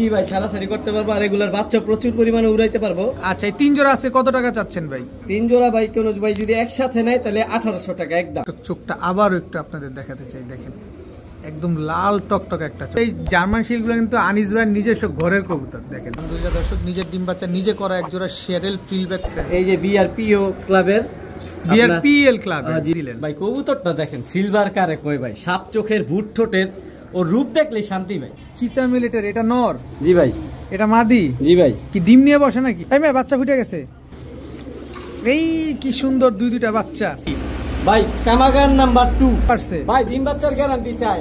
জি ভাই ছাড়াছাড়ি করতে পারবো আর রেগুলার বাচ্চা প্রচুর পরিমাণে উড়াইতে পারবো। আচ্ছা এই 3 জোড়া আছে কত টাকা চাচ্ছেন ভাই? 3 জোড়া ভাই কোন ভাই যদি একসাথে নেয় তাহলে 1800 টাকা একদম। চোখটা আবারও একটু আপনাদের দেখাতে চাই, দেখেন একদম লাল টকটক একটা। এই জার্মান শিলগুলো কিন্তু আনিস ভাইয়ের নিজস্ব ঘরের কবুতর। দেখেন আলহামদুলিল্লাহ দর্শক, নিজের ডিম বাচ্চা নিজে করা এক জোড়া শেরেল ফ্রিলব্যাক। এই যে বিআরপিও ক্লাবের বিআরপিএল ক্লাব দিলেন ভাই কবুতরটা দেখেন সিলভার কারে কই ভাই, সাপ চোখের ভুট ঠোঁটের ও রূপ দেখলে শান্তি ভাই। চিতা মিলিটারি, এটা নর? জি ভাই। এটা মাদি? জি ভাই। কি ডিম নিয়ে বসে নাকি? এই ভাই বাচ্চা ফুটে গেছে, এই কি সুন্দর দুইটা বাচ্চা ভাই। কামাগান নাম্বার 2 আসছে ভাই, ডিম বাচ্চার গ্যারান্টি চাই,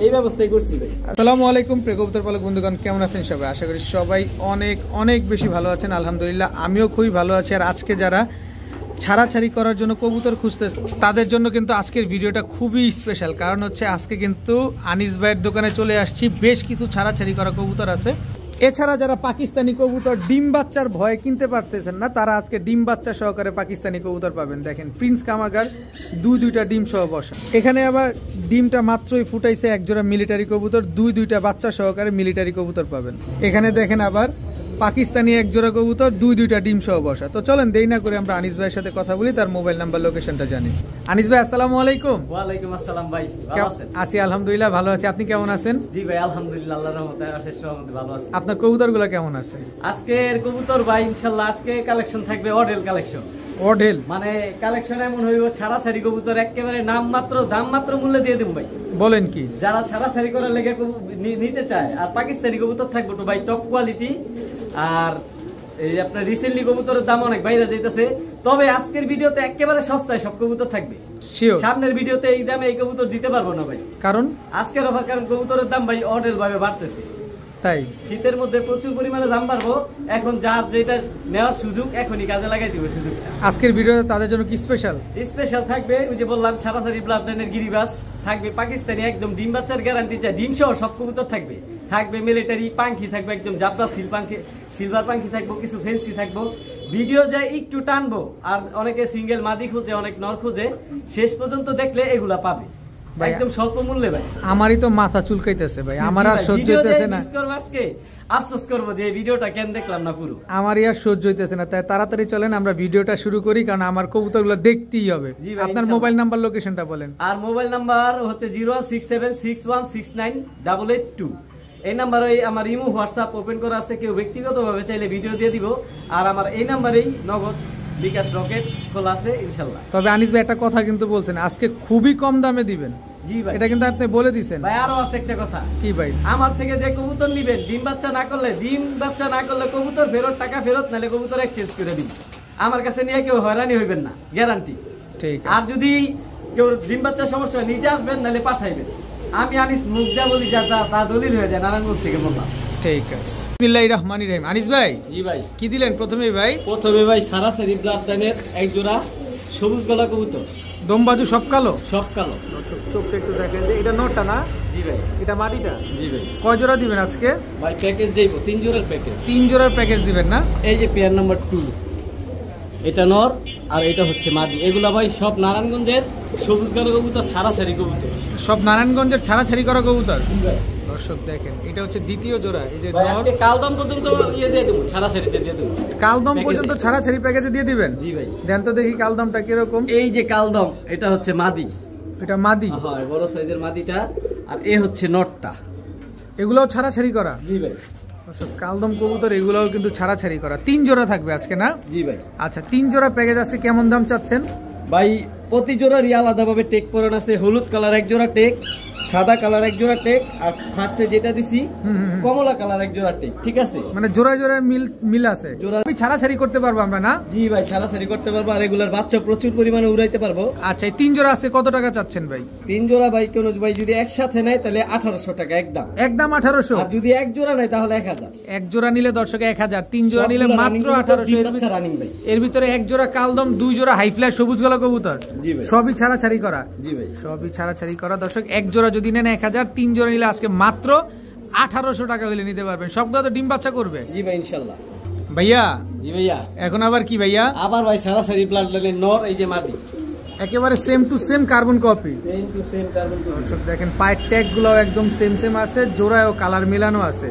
এই ব্যবস্থাই করছি ভাই। আসসালামু আলাইকুম প্রিয় কবুতর পালক বন্ধুগণ, কেমন আছেন সবাই? আশা করি সবাই অনেক অনেক বেশি ভালো আছেন। আলহামদুলিল্লাহ আমিও খুবই ভালো আছি। আর আজকে যারা ছাড়াছাড়ি করার জন্য কবুতর খুঁজতেছে তাদের জন্য কিন্তু আজকের ভিডিওটা খুবই স্পেশাল। কারণ হচ্ছে আজকে কিন্তু আনিস ভাইয়ের দোকানে চলে আসছি, বেশ কিছু ছাড়াছাড়ি করা কবুতর আছে। এছাড়া যারা পাকিস্তানি কবুতর ডিম বাচ্চার ভয়ে কিনতে পারতেছেন না, তারা আজকে ডিম বাচ্চা সহকারে পাকিস্তানি কবুতর পাবেন। দেখেন প্রিন্স কামাগার দুইটা ডিম সহ বসা। এখানে আবার ডিমটা মাত্রই ফুটাইছে এক জোড়া মিলিটারি কবুতর, দুইটা বাচ্চা সহকারে মিলিটারি কবুতর পাবেন। এখানে দেখেন আবার পাকিস্তানি এক জোড়া কবুতর দুইটা ডিম সহ বসা। তো চলেন দেরি না করে আমরা আনিস ভাইয়ের সাথে কথা বলি, তার মোবাইল নাম্বার লোকেশনটা জানি। আনিস ভাই আসসালামু আলাইকুম। ওয়ালাইকুম আসসালাম ভাই, ভালো আছেন? আছি আলহামদুলিল্লাহ ভালো আছি, আপনি কেমন আছেন? জি ভাই আলহামদুলিল্লাহ আল্লাহর রহমতে অশেষ রহমতে ভালো আছি। আপনার কবুতরগুলো কেমন আছে? আজকের কবুতর ভাই ইনশাআল্লাহ আজকে কালেকশন থাকবে অডেল কালেকশন। অডেল মানে কালেকশন এমন হইব ছাড়াছাড়ি কবুতর একেবারে দাম মাত্র মূল্যে দিয়ে দেব ভাই। বলেন কি? যারা ছাড়াছাড়ি করার লেগে নিতে চায় আর পাকিস্তানি কবুতর থাকবে তো ভাই টপ কোয়ালিটি। আর এই আপনার রিসেন্টলি কবুতরের দাম অনেক বাইরে যাইতেছে, তবে আজকের ভিডিওতে একেবারে সস্তায় সব কবুতর থাকবে। সামনের ভিডিওতে এই দামে এই কবুতর দিতে পারবো না ভাই, কারণ আজকের অফার, কারণ কবুতরের দাম ভাই অডেল ভাবে বাড়তেছে। তাই শীতের মধ্যে প্রচুর পরিমাণে দাম বাড়বো, এখন যার যেটা নেওয়ার সুযোগ এখনই কাজে লাগাই দিব সুযোগ। আজকের ভিডিওতে তাদের জন্য কি স্পেশাল থাকবে? ওই যে বললাম ছাড়াছাড়ি ব্লাড লাইনের গিরিবাস থাকবে, পাকিস্তানি একদম ডিম বাচ্চার গ্যারান্টি চাই, ডিম সহ সব কবুতর থাকবে। থাকবে মিলিটারি পাখি থাকবে, একদম জাবরা সিলভার পাখি থাকবো, কিছু ফেন্সি থাকবো। ভিডিও যায় একটু টানবো, আর অনেকে সিঙ্গেল মাদি খুঁজে, অনেক নর খুঁজে, শেষ পর্যন্ত দেখলে এগুলা পাবে একদম স্বল্প মূল্যে ভাই। আমারই তো মাথা চুলকাইতেছে ভাই, আমার আর সহ্য হইতেছে না। আজকে আফসোস করবো যে এই ভিডিওটা কেন দেখলাম না পুরো, আমারই আর সহ্য হইতেছে না। তাই তাড়াতাড়ি চলেন আমরা ভিডিওটা শুরু করি, কারণ আমার কবুতরগুলো দেখতেই হবে। আপনার মোবাইল নাম্বার লোকেশনটা বলেন। আর মোবাইল নাম্বার হচ্ছে 01676169882। এই নাম্বারে আমার ইমো হোয়াটসঅ্যাপ ওপেন করা আছে, কেউ ব্যক্তিগতভাবে চাইলে ভিডিও দিয়ে দিব। আর আমার এই নাম্বারেই নগদ বিকাশ রকেট খোলা আছে ইনশাআল্লাহ। তবে আনিস ভাই একটা কথা কিন্তু বলছেন, আজকে খুবই কম দামে দিবেন। জি ভাই, এটা কিন্তু আপনি বলে দিয়েছেন ভাই। আরো আছে একটা কথা। কি ভাই? আমার থেকে যে কবুতর নিবেন ডিম বাচ্চা না করলে কবুতর ফেরত, টাকা ফেরত, নালে কবুতর এক্সচেঞ্জ করে দিন। আমার কাছে নিয়ে কেউ হয়রানি হইবেন না, গ্যারান্টি। ঠিক আছে। আর যদি কেউ ডিম বাচ্চা সমস্যা নিজে আসবেন, নালে পাঠাইবেন। আমি আনিস মুখ দিয়ে বলি যা তা দলিল হয়ে যায়, নারায়ণগঞ্জ থেকে বললাম। ঠিক আছে। বিসমিল্লাহির রহমানির রহিম। আনিস ভাই। জি ভাই। কি দিলেন প্রথমে ভাই? প্রথমে ভাই সারাসারি ব্লাড লাইনের এক জোড়া সবুজ গলা কবুতর, দমবাজু সব কালো। চোখটা একটু দেখেন, যে এটা নরটা না? জি ভাই। এটা মাদিটা? জি ভাই। কয় জোড়া দিবেন আজকে ভাই? প্যাকেজ যাইবো 3 জোড়ার প্যাকেজ। 3 জোড়ার প্যাকেজ দিবেন না? এই যে পেয়ার নাম্বার 2, এটা নর আর এটা হচ্ছে মাদি। এগুলা ভাই সব নারায়ণগঞ্জের সবুজ গলা কবুতর, ছাড়াছাড়ি কবুতর, সব নারায়ণগঞ্জের ছাড়াছাড়ি করা কবুতর। দর্শক দেখেন, এটা হচ্ছে দ্বিতীয় জোড়া। এই যে কালদম পর্যন্ত ইয়ে দিয়ে দেবো, ছাড়াছাড়িতে দিয়ে দেবো। কালদম পর্যন্ত ছাড়াছাড়ি প্যাকেজে দিয়ে দিবেন? জি ভাই। দেন তো দেখি কালদমটা কিরকম। এই যে কালদম, এটা হচ্ছে মাদি। এটা মাদি? হয়, বড় সাইজের মাদিটা। আর এ হচ্ছে নটটা। এগুলোও ছাড়াছাড়ি করা? জি ভাই। কালদম কবুতর এগুলোও কিন্তু ছাড়াছাড়ি করা। 3 জোড়া থাকবে আজকে না? জি ভাই। আচ্ছা, 3 জোড়া প্যাকেজ আজকে কেমন দাম চাচ্ছেন ভাই? প্রতি জোড়ারই আলাদাভাবে টেক পরান আছে। হলুদ কালার এক জোড়া টেক, সাদা কালার এক জোড়া টেক, আর ফার্স্টে যেটা দিছি কমলা কালার এক জোড়া টেক। ঠিক আছে, মানে জোড়ায় জোড়ায় মিল আছে। আমি ছাড়াছাড়ি করতে পারবো আমরা না? জি ভাই ছাড়াছাড়ি করতে পারবো, আর রেগুলার বাচ্চা প্রচুর পরিমাণে উড়াইতে পারবো। আচ্ছা, এই 3 জোড়া আছে কত টাকা চাচ্ছেন ভাই? 3 জোড়া ভাই কোন ভাই যদি একসাথে নেয় তাহলে 1800 টাকা একদম। 1800? আর যদি এক জোড়া নেয় তাহলে 1000। এক জোড়া নিলে দর্শক 1000, 3 জোড়া নিলে মাত্র 1800। এর ভিতরে এক জোড়া কালদম, 2 জোড়া হাই ফ্ল্যাশ সবুজ গলা কবুতর। জি ভাই। সবই ছাড়াছাড়ি করা? জি ভাই, সবই ছাড়াছাড়ি করা। দর্শক এক জোড়া যদি নেন 1000, 3 জোড়া নিলে আজকে মাত্র 1800 টাকা হলে নিতে পারবেন। সবগুলো তো ডিম বাচ্চা করবে? জি ভাই ইনশাআল্লাহ। ভাইয়া। জি ভাইয়া। এখন আবার কি ভাইয়া? আবার ভাই সারাসারি ব্লাড লাইনের নর, এই যে মাদি, একেবারে same to same carbon copy. Same to same carbon copy. দেখেন পায়ের ট্যাগ গুলো একদম সেম আছে, জোড়ায়ও কালার মিলানো আছে।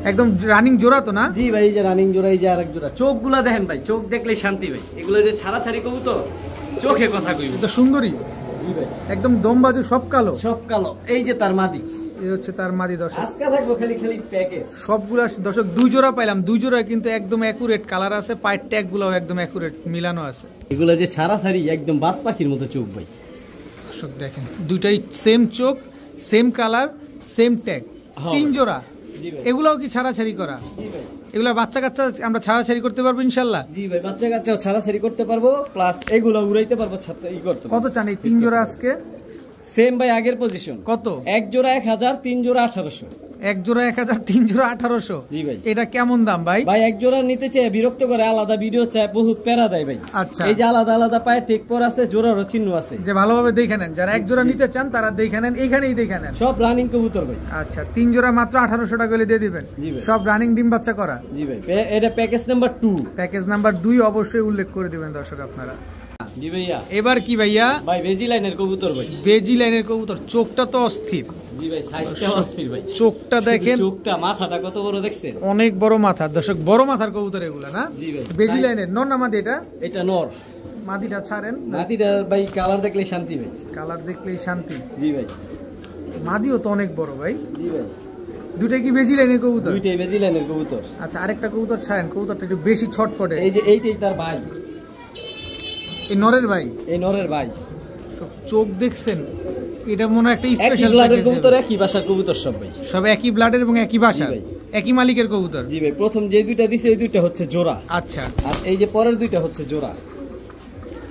একদম রানিং জোড়া তো না? জি ভাই, এই যে রানিং জোড়া, এই যে আরেক জোড়া। চোখগুলা দেখেন ভাই, চোখ দেখলেই শান্তি ভাই। এগুলো যে ছাড়াছাড়ি কবুতর, চোখে কথা কইব। এটা সুন্দরী। জি ভাই, একদম দমবাজু, সব কালো। সব কালো। এই যে তার মাদি, এই হচ্ছে তার মাদি দর্শক। আজকে থাকবো খালি খালি প্যাকেজ। সবগুলা দর্শক দুই জোড়া পাইলাম, দুই জোড়া কিন্তু একদম অ্যাকুরেট কালার আছে, পায়ের ট্যাগ গুলো একদম অ্যাকুরেট মিলানো আছে। এগুলো যে ছাড়াছাড়ি একদম বাজ পাখির মতো চোখ ভাই। দর্শক দেখেন দুইটাই সেম চোখ, সেম কালার, সেম ট্যাগ, তিন জোড়া। এগুলাও কি ছাড়াছাড়ি করা? জি ভাই, এগুলা বাচ্চা কাচ্চা আমরা ছাড়াছাড়ি করতে পারবো ইনশাল্লাহ? জি ভাই, বাচ্চা কাচ্চাও ছাড়াছাড়ি করতে পারবো, প্লাস এগুলো উড়াইতে পারবো, ই করতে পারবো। কত চান এই তিন জোড়া আজকে? সেম ভাই, আগের পজিশন। কত? এক জোড়া 1000, তিন জোড়া 1800। এক জোড়া 1000, তিন জোড়া 1800। জি ভাই। এটা কেমন দাম ভাই? ভাই এক জোড়া নিতে চাই, বিরক্ত করে, আলাদা ভিডিও চাই, বহুত প্যারা দেয় ভাই। আচ্ছা, এই যে আলাদা আলাদা পায়ে টেক পর আছে, জোড়ারও চিহ্ন আছে, যে ভালোভাবে দেখে নেন। যারা এক জোড়া নিতে চান তারা দেখে নেন, এইখানেই দেখে নেন। সব রানিং কবুতর ভাই। আচ্ছা, তিন জোড়া মাত্র 1800 টাকা করে দিয়ে দিবেন। জি ভাই। সব রানিং ডিম বাচ্চা করা। জি ভাই, এটা প্যাকেজ নাম্বার 2। প্যাকেজ নাম্বার 2 অবশ্যই উল্লেখ করে দিবেন দর্শক আপনারা। জি ভাইয়া। এবার কি ভাইয়া? ভাই বেজি লাইনের কবুতর ভাই। বেজি লাইনের কবুতর, চোখটা তো অস্থির। জি ভাই, সাইজটা অস্থির ভাই। চোখটা দেখেন, চোখটা, মাথাটা কত বড় দেখছেন? অনেক বড় মাথা দর্শক, বড় মাথার কবুতর এগুলা না? জি ভাই। বেজি লাইনের নর না মাদি? এটা নর। মাদিটা ছাড়েন। মাদিটা ভাই কালার দেখলেই শান্তি ভাই। কালার দেখলেই শান্তি। জি ভাই। মাদিও তো অনেক বড় ভাই। জি ভাই। দুটাই কি বেজি লাইনের কবুতর? দুইটাই বেজি লাইনের কবুতর। আচ্ছা, আরেকটা কবুতর ছাড়েন, কবুতরটা একটু বেশি ছটফটে। এই যে এইটাই তার ভাই, এই নরের ভাই। এই নরের ভাই। চোখ দেখছেন, এটা মনে হয় একটা একই স্পেশাল ব্লাডের কবুতর, একই বাসার কবুতর সব ভাই। সব একই ব্লাডের এবং একই বাসার, জি ভাই। একই মালিকের কবুতর। জি ভাই, প্রথম যে দুইটা দিছে এই দুইটা হচ্ছে জোড়া, আচ্ছা, আর এই যে পরের দুইটা হচ্ছে জোড়া।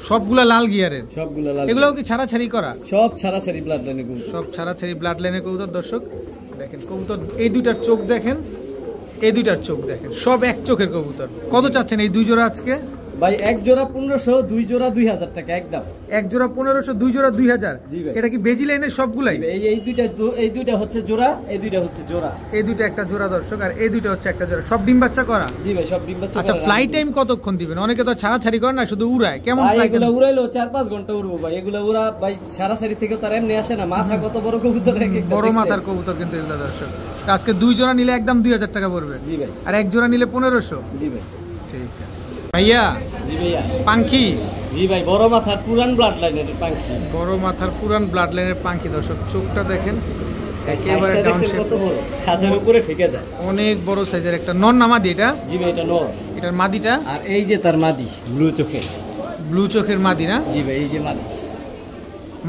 সবগুলা লাল গিয়ারের। সবগুলো লাল। এগুলোও কি ছাড়াছাড়ি করা? সব ছাড়াছাড়ি ব্লাড লাইনের কবুতর। সব ছাড়াছাড়ি ব্লাড লাইনের কবুতর দর্শক দেখেন। কবুতর এই দুইটার চোখ দেখেন, এই দুইটার চোখ দেখেন, সব এক চোখের কবুতর। কত চাচ্ছেন এই দুই জোড়া আজকে? ভাই এক জোড়া 1500, দুই জোড়া 2000 টাকা একদম। এক জোড়া 1500, দুই জোড়া 2000। জি ভাই। এটা কি বেজি লাইনের সবগুলাই? এই দুইটা হচ্ছে জোড়া, এই দুইটা হচ্ছে জোড়া। এই দুইটা একটা জোড়া দর্শক, আর এই দুইটা হচ্ছে একটা জোড়া। সব ডিম বাচ্চা করা? জি ভাই, সব ডিম বাচ্চা। আচ্ছা, ফ্লাই টাইম কতক্ষণ দিবেন? অনেকে তো ছাড়াছাড়ি করে না, শুধু উড়ায়। কেমন ফ্লাই? এগুলো উড়াইলো 4-5 ঘন্টা উড়বো ভাই। এগুলো উড়া ভাই সারাসারি থেকে তার এমনি আসে না। মাথা কত বড় কবুতর, বড় মাথার কবুতর কিন্তু এগুলো দর্শক। আজকে দুই জোড়া নিলে একদম 2000 টাকা পড়বে। জি ভাই। আর এক জোড়া নিলে 1500। জি ভাই। ঠিক আছে ভাইয়া। জি ভাইয়া। পাখি? জি ভাই, বড় মাথার পুরান ব্লাড লাইনের পাখি। বড় মাথার পুরান ব্লাড লাইনের পাখি দর্শক, চোখটা দেখেন একেবারে সাইজটা ডাউন দেখছেন শেপ, কত বড়, খাঁচার উপরে ঠেকে যায়। অনেক বড় সাইজের একটা নর না মাদি এটা? জি ভাই, এটা নর। এটার মাদিটা? আর এই যে তার মাদি, ব্লু চোখের। ব্লু চোখের মাদি না? জি ভাই, এই যে মাদি।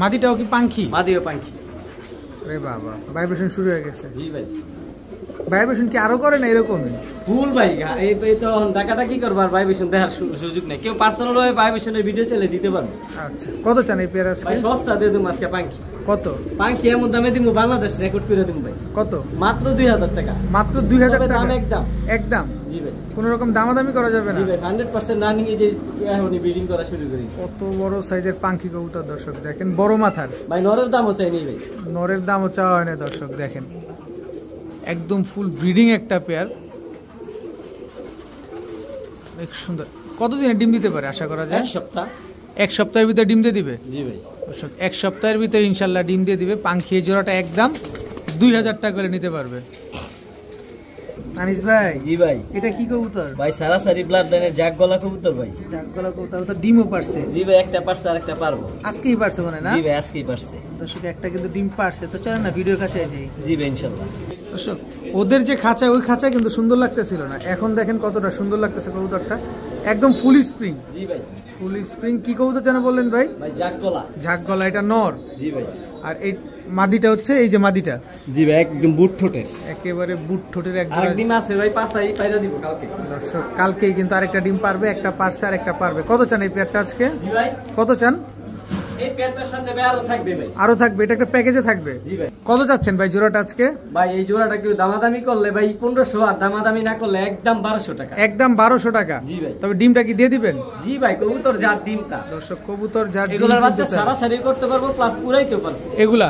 মাদিটাও কি পাখি? মাদিও পাখি। আরে বাবা, ভাইব্রেশন শুরু হয়ে গেছে। জি ভাই। ভাইব্রেশন কি আরো করে না এরকমই? ফুল ভাই, এই তো টাকাটা কি করবার, ভাইব্রেশন দেখার সুযোগ নেই। কেউ পার্সোনাল ভাবে ভাইব্রেশনের ভিডিও চাইলে দিতে পারবে। আচ্ছা, কত চান এই পেয়ার আজকে? ভাই সস্তা দিয়ে দিমু আজকে পাখি। কত? পাখি এমন দামে দিমু, বাংলাদেশ রেকর্ড করে দিমু ভাই। কত? মাত্র 2000 টাকা। মাত্র 2000 তবে টাকা? দাম একদম। একদম? জি ভাই। কোনো রকম দামাদামি করা যাবে না? জি ভাই, 100% রানিং। এই যে এখনই ব্রিডিং করা শুরু করেছি। কত বড় সাইজের পাখি কবুতর দর্শক দেখেন, বড় মাথার। ভাই নরের দামও চাইনি ভাই। নরের দামও চাওয়া হয় না দর্শক দেখেন, একদম ফুল ব্রিডিং একটা পেয়ার, অনেক সুন্দর। কতদিনে ডিম দিতে পারে আশা করা যায়? এক সপ্তাহ। এক সপ্তাহের ভিতরে ডিম দিয়ে দিবে? জি ভাই। দর্শক এক সপ্তাহের ভিতরে ইনশাল্লাহ ডিম দিয়ে দিবে। পাখি এই জোড়াটা একদম 2000 টাকা করে নিতে পারবে। আনিস ভাই। জি ভাই। এটা কি কবুতর ভাই? সারাসারি ব্লাড লাইনের জাগ গলা কবুতর ভাই। জাগ গলা কবুতর, তো ডিমও পারছে? জি ভাই, একটা পারছে আর একটা পারবো। আজকেই পারছে মনে না? জি ভাই, আজকেই পারছে। দর্শক একটা কিন্তু ডিম পারছে, তো চলেন না ভিডিওর কাছে যাই। জি ভাই, ইনশাআল্লাহ। দর্শক ওদের যে খাঁচা, ওই খাঁচা কিন্তু সুন্দর লাগতেছিল না, এখন দেখেন কতটা সুন্দর লাগতেছে কবুতরটা, একদম ফুল স্প্রিং। জি ভাই। Full spring. কি কবুতর যেন বললেন ভাই? ভাই জাগ গলা। ঝাক গলা, এটা নর? জি ভাই। আর এই মাদিটা হচ্ছে এই যে মাদিটা? জি ভাই, একদম বুট ঠোঁটের, একেবারে বুট ঠোঁটের এক আর ডিম আছে ভাই, পাঁচাই পাইরা দিব কালকে। দর্শক কালকেই কিন্তু আরেকটা ডিম পারবে, একটা পারছে আর একটা পারবে। কত চান এই পেয়ারটা আজকে? জি ভাই। কত চান? এই পেয়ারটার সাথে ভাই আরো থাকবে ভাই। আরো থাকবে? এটা একটা প্যাকেজে থাকবে? জি ভাই। কত চাচ্ছেন ভাই জোড়াটা আজকে? ভাই এই জোড়াটা কেউ দামাদামি করলে ভাই 1500, আর দামাদামি না করলে একদম 1200 টাকা। একদম 1200 টাকা? জি ভাই। তবে ডিমটা কি দিয়ে দিবেন? জি ভাই, কবুতর যার ডিমটা। দর্শক কবুতর যার ডিম, এগুলার বাচ্চা ছাড়াছাড়ি করতে পারবো, প্লাস উড়াইতে পারবো। এগুলা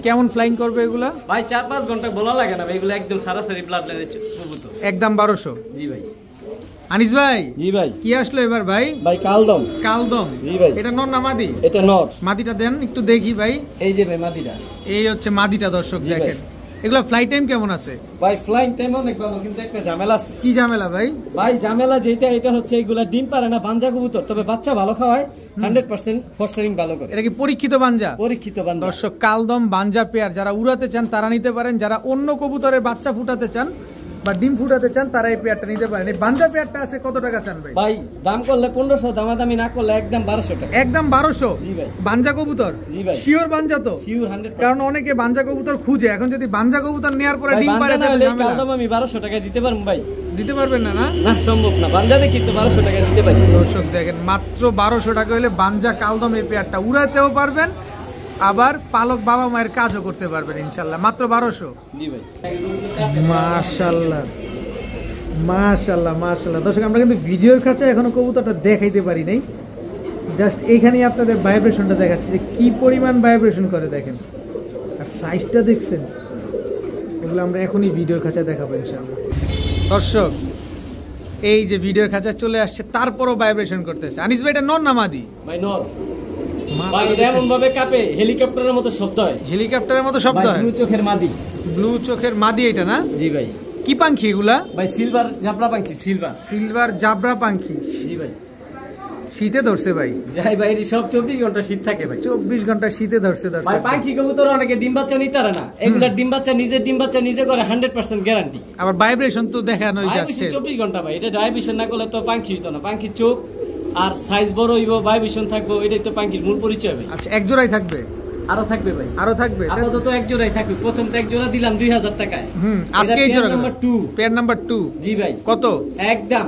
কেমন ফ্লাইং করবে এগুলা? ভাই 4-5 ঘন্টা বলা লাগে না ভাই, এগুলো একদম সারাসারি ব্লাড লাইনের কবুতর। একদম 1200? জি ভাই। আনিস ভাই। জি ভাই। কি আসলো এবার ভাই? ভাই কালদম। কালদম? জি ভাই। এটা নর না মাদি? এটা নর। মাদিটা দেন একটু দেখি ভাই। এই যে ভাই মাদিটা। এই হচ্ছে মাদিটা দর্শক দেখেন, এগুলা ফ্লাইট টাইম কেমন আছে ভাই? ফ্লাইং টাইম অনেক ভালো, কিন্তু একটা ঝামেলা আছে। কি ঝামেলা ভাই? ভাই ঝামেলা যেটা, এটা হচ্ছে এগুলা ডিম পারে না, বাঞ্জা কবুতর, তবে বাচ্চা ভালো খাওয়ায়, 100% ফস্টারিং ভালো করে। এটা কি পরীক্ষিত বাঞ্জা? পরীক্ষিত বাঞ্জা। দর্শক, কালদম বাঞ্জা পেয়ার যারা উড়াতে চান তারা নিতে পারেন, যারা অন্য কবুতরের বাচ্চা ফুটাতে চান বা ডিম ফুটাতে চান তারা এই পেয়ারটা নিতে পারেন। এই বাঞ্জা পেয়ারটা আছে কত টাকা চান ভাই? ভাই দাম করলে 1500, দামাদামি না করলে একদম 1200 টাকা। একদম 1200? জি ভাই। বাঞ্জা কবুতর? জি ভাই। শিওর বাঞ্জা তো? শিওর 100%। কারণ অনেকে বাঞ্জা কবুতর খুঁজে, এখন যদি বাঞ্জা কবুতর নেয়ার পরে ডিম পারে তাহলে ঝামেলা। কালদম আমি 1200 টাকা দিতে পারবো ভাই? দিতে পারবেন না? না সম্ভব না, বাঞ্জা দেখি তো 1200 টাকা দিতে পারি। দর্শক দেখেন, মাত্র 1200 টাকা হলে বাঞ্জা কালদম এই পেয়ারটা উড়াতেও পারবেন, আবার পালক বাবা মায়ের কাজও করতে পারবেন ইনশাল্লাহ। মাত্র 1200? জি ভাই। মাশাআল্লাহ মাশাআল্লাহ মাশাআল্লাহ। দর্শক, আমরা কিন্তু ভিডিওর কাছে এখনো কবুতরটা দেখাইতে পারি নাই, জাস্ট এইখানেই আপনাদের ভাইব্রেশনটা দেখাচ্ছি যে কি পরিমাণ ভাইব্রেশন করে দেখেন। আর সাইজটা দেখছেন, এগুলো আমরা এখনই ভিডিওর কাছে দেখাবো ইনশাআল্লাহ। দর্শক, এই যে ভিডিওর কাছে চলে আসছে, তারপরও ভাইব্রেশন করতেছে। আনিস ভাই, এটা নর না মাদি? ভাই নর। ভাই এটা এমন ভাবে কাঁপে, হেলিকপ্টারের মতো শব্দ হয়। হেলিকপ্টারের মতো শব্দ হয়? ব্লু চোখের মাদি। ব্লু চোখের মাদি এটা না? জি ভাই। কি পাখি এগুলা? ভাই সিলভার জাবরা পাখি। সিলভার জাবরা পাখি। জি ভাই। শীতে ধরছে ভাই? যাই ভাই, সব 24 ঘন্টা শীত থাকে ভাই। 24 ঘন্টা শীতে ধরছে। ভাই পাখি কবুতর অনেকে ডিম বাচ্চা নিতে পারে না, এগুলা ডিম বাচ্চা নিজে করে 100% গ্যারান্টি। আবার ভাইব্রেশন তো দেখানোই যাচ্ছে 24 ঘন্টা ভাই। এটা ভাইব্রেশন না করলে তো পাখি হইতো না। পাখির চোখ আর সাইজ বড় হইব, ভাইব্রেশন থাকবে, এটাই তো পাখির মূল পরিচয় ভাই। আচ্ছা, এক জোড়াই থাকবে? আরো থাকবে ভাই, আরো থাকবে। আপাতত এক জোড়াই থাকবে। প্রথমটা এক জোড়া দিলাম 2000 টাকায়। আজকে এই জোড়া নাম্বার 2। Pair number 2? জি ভাই। কত? একদম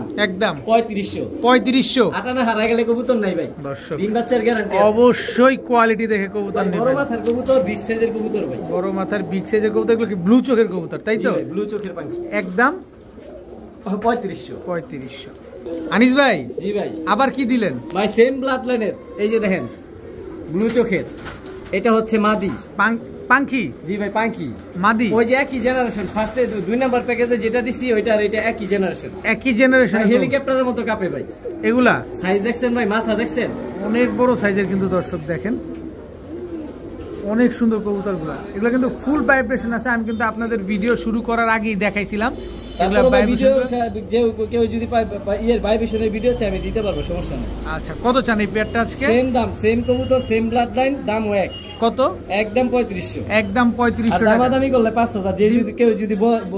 3500। 3500? আটানা হারা গেলে কবুতর নাই ভাই। দর্শক, ডিম বাচ্চার গ্যারান্টি অবশ্যই কোয়ালিটি দেখে কবুতর নেবেন। বড় মাথার কবুতর, বিগ সাইজের কবুতর ভাই। বড় মাথার বিগ সাইজের কবুতরগুলো কি ব্লু চোখের কবুতর, তাই তো? ব্লু চোখের পাখি। একদম 3500। আনিস ভাই? জি ভাই। আবার কি দিলেন ভাই? সেম ব্লাড লাইনের, এই যে দেখেন ব্লু চোখের, এটা হচ্ছে মাদি পাখি। জি ভাই, পাখি মাদি। ওই যে একই জেনারেশন, ফার্স্টে 2 নাম্বার প্যাকেজে যেটা দিছি ওইটার এটা একই জেনারেশন। হেলিকপ্টারের মতো কাঁপে ভাই এগুলা। সাইজ দেখছেন ভাই? মাথা দেখছেন? অনেক বড় সাইজের কিন্তু দর্শক দেখেন, অনেক সুন্দর কবুতরগুলা। এগুলো কিন্তু ফুল ভাইব্রেশন আছে। আমি কিন্তু আপনাদের ভিডিও শুরু করার আগেই দেখাইছিলাম এগুলা ভাইব্রেশন। কেউ যদি এর ভাইব্রেশনের ভিডিও চাই আমি দিতে পারবো, সমস্যা নেই। আচ্ছা, কত চান এই পেয়ারটা আজকে? সেম দাম, সেম কবুতর, সেম ব্লাড লাইন, দাম এক। কত? একদম 3500। একদম 3500 টাকা। দামাদামি করলে 5000। যে যদি কেউ যদি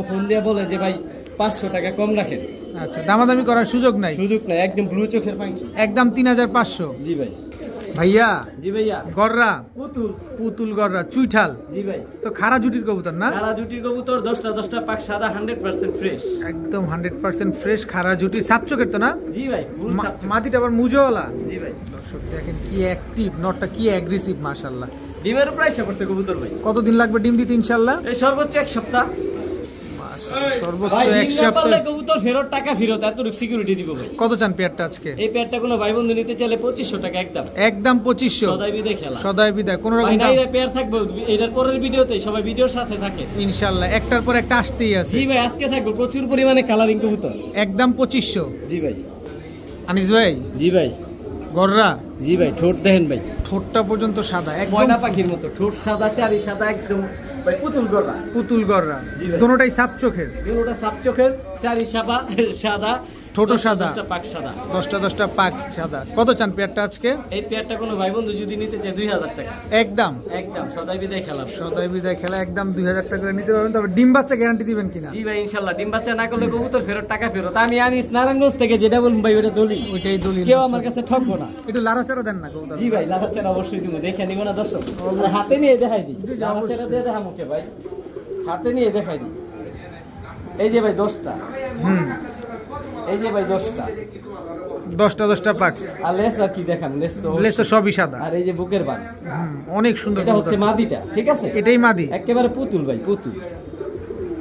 ফোন দিয়ে বলে যে ভাই 500 টাকা কম রাখেন, আচ্ছা, দামাদামি করার সুযোগ নাই? সুযোগ নাই। একদম ব্লু চোখের পাখি, একদম 3500। জি ভাই। ভাইয়া? জি ভাইয়া। গররা? পুতুল গররা, চুইঠাল। জি ভাই। তো খাড়া জুটির কবুতর না? খাড়া জুটির কবুতর, 10টা পাক সাদা, 100% ফ্রেশ। একদম 100% ফ্রেশ খাড়া জুটি, সাপ চোখের তো না? জি ভাই। মাটিটা আবার মুজোওয়ালা। জি ভাই। দর্শক দেখেন কি অ্যাক্টিভ, নটটা কি অ্যাগ্রেসিভ মাশাআল্লাহ। ডিমের উপর এসে পড়ছে কবুতর ভাই। কতদিন লাগবে ডিম দিতে ইনশাআল্লাহ? এই সর্বোচ্চ 1 সপ্তাহ। সর্বোচ্চ 1 সপ্তাহ। কবুতর ফেরত, টাকা ফেরত, এতটুকু সিকিউরিটি দিব ভাই। কত চান পেয়ারটা আজকে? এই পেয়ারটা কোনো ভাই বন্ধু নিতে চাইলে 2500 টাকা একদম। একদম 2500? সদাই বিদায় খেলা। সদাই বিদায়, কোন রকম ভাই নাই পেয়ার থাকবে এটার পরের ভিডিওতে, সবাই ভিডিওর সাথে থাকে ইনশাআল্লাহ। একটার পর একটা আসতেই আছে। জি ভাই, আজকে থাকবে প্রচুর পরিমাণে কালারিং কবুতর। একদম 2500? জি ভাই। আনিস ভাই? জি ভাই। গররা? জি ভাই। ঠোঁট দেখেন ভাই, ঠোঁটটা পর্যন্ত সাদা, একদম ময়না পাখির মতো ঠোঁট, সাদা চারি সাদা একদম ভাই। পুতুল গররা। দুটোটাই সাপ চোখের? দুটোটা সাপ চোখের, চারি সাদা, ছোট সাদা, 10টা পাক সাদা। 10টা পাক সাদা। কত চান পেয়ারটা আজকে? এই পেয়ারটা কোনো ভাই বন্ধু যদি নিতে চায় 2000 টাকা। একদম সদাই বিদায় খেলা। সদাই বিদায় খেলা, একদম 2000 টাকা করে নিতে পারবেন। তবে ডিম বাচ্চা গ্যারান্টি দিবেন কিনা? জি ভাই ইনশাআল্লাহ। ডিম বাচ্চা না করলে কবুতর ফেরত, টাকা ফেরত। আমি আনিস নারায়ণগঞ্জ থেকে, যেটা বলুন ভাই ওটা দলিল। ওইটাই দলিল, কেউ আমার কাছে ঠকবো না। একটু লাড়াচাড়া দেন না কবুতর। জি ভাই, লাড়াচাড়া অবশ্যই দিব। দেখে নিব না দর্শক? হাতে নিয়ে দেখাই দিই। লাড়াচাড়া দিয়ে দেখা মুখে ভাই, হাতে নিয়ে দেখাই দিই। এই যে ভাই 10টা। এই যে ভাই 10টা পাক। আর লেস আর কি দেখান? লেস তো সবই সাদা। আর এই যে বুকের বান, অনেক সুন্দর। এটা হচ্ছে মাদিটা, ঠিক আছে? এটাই মাদি, একেবারে পুতুল ভাই, পুতুল।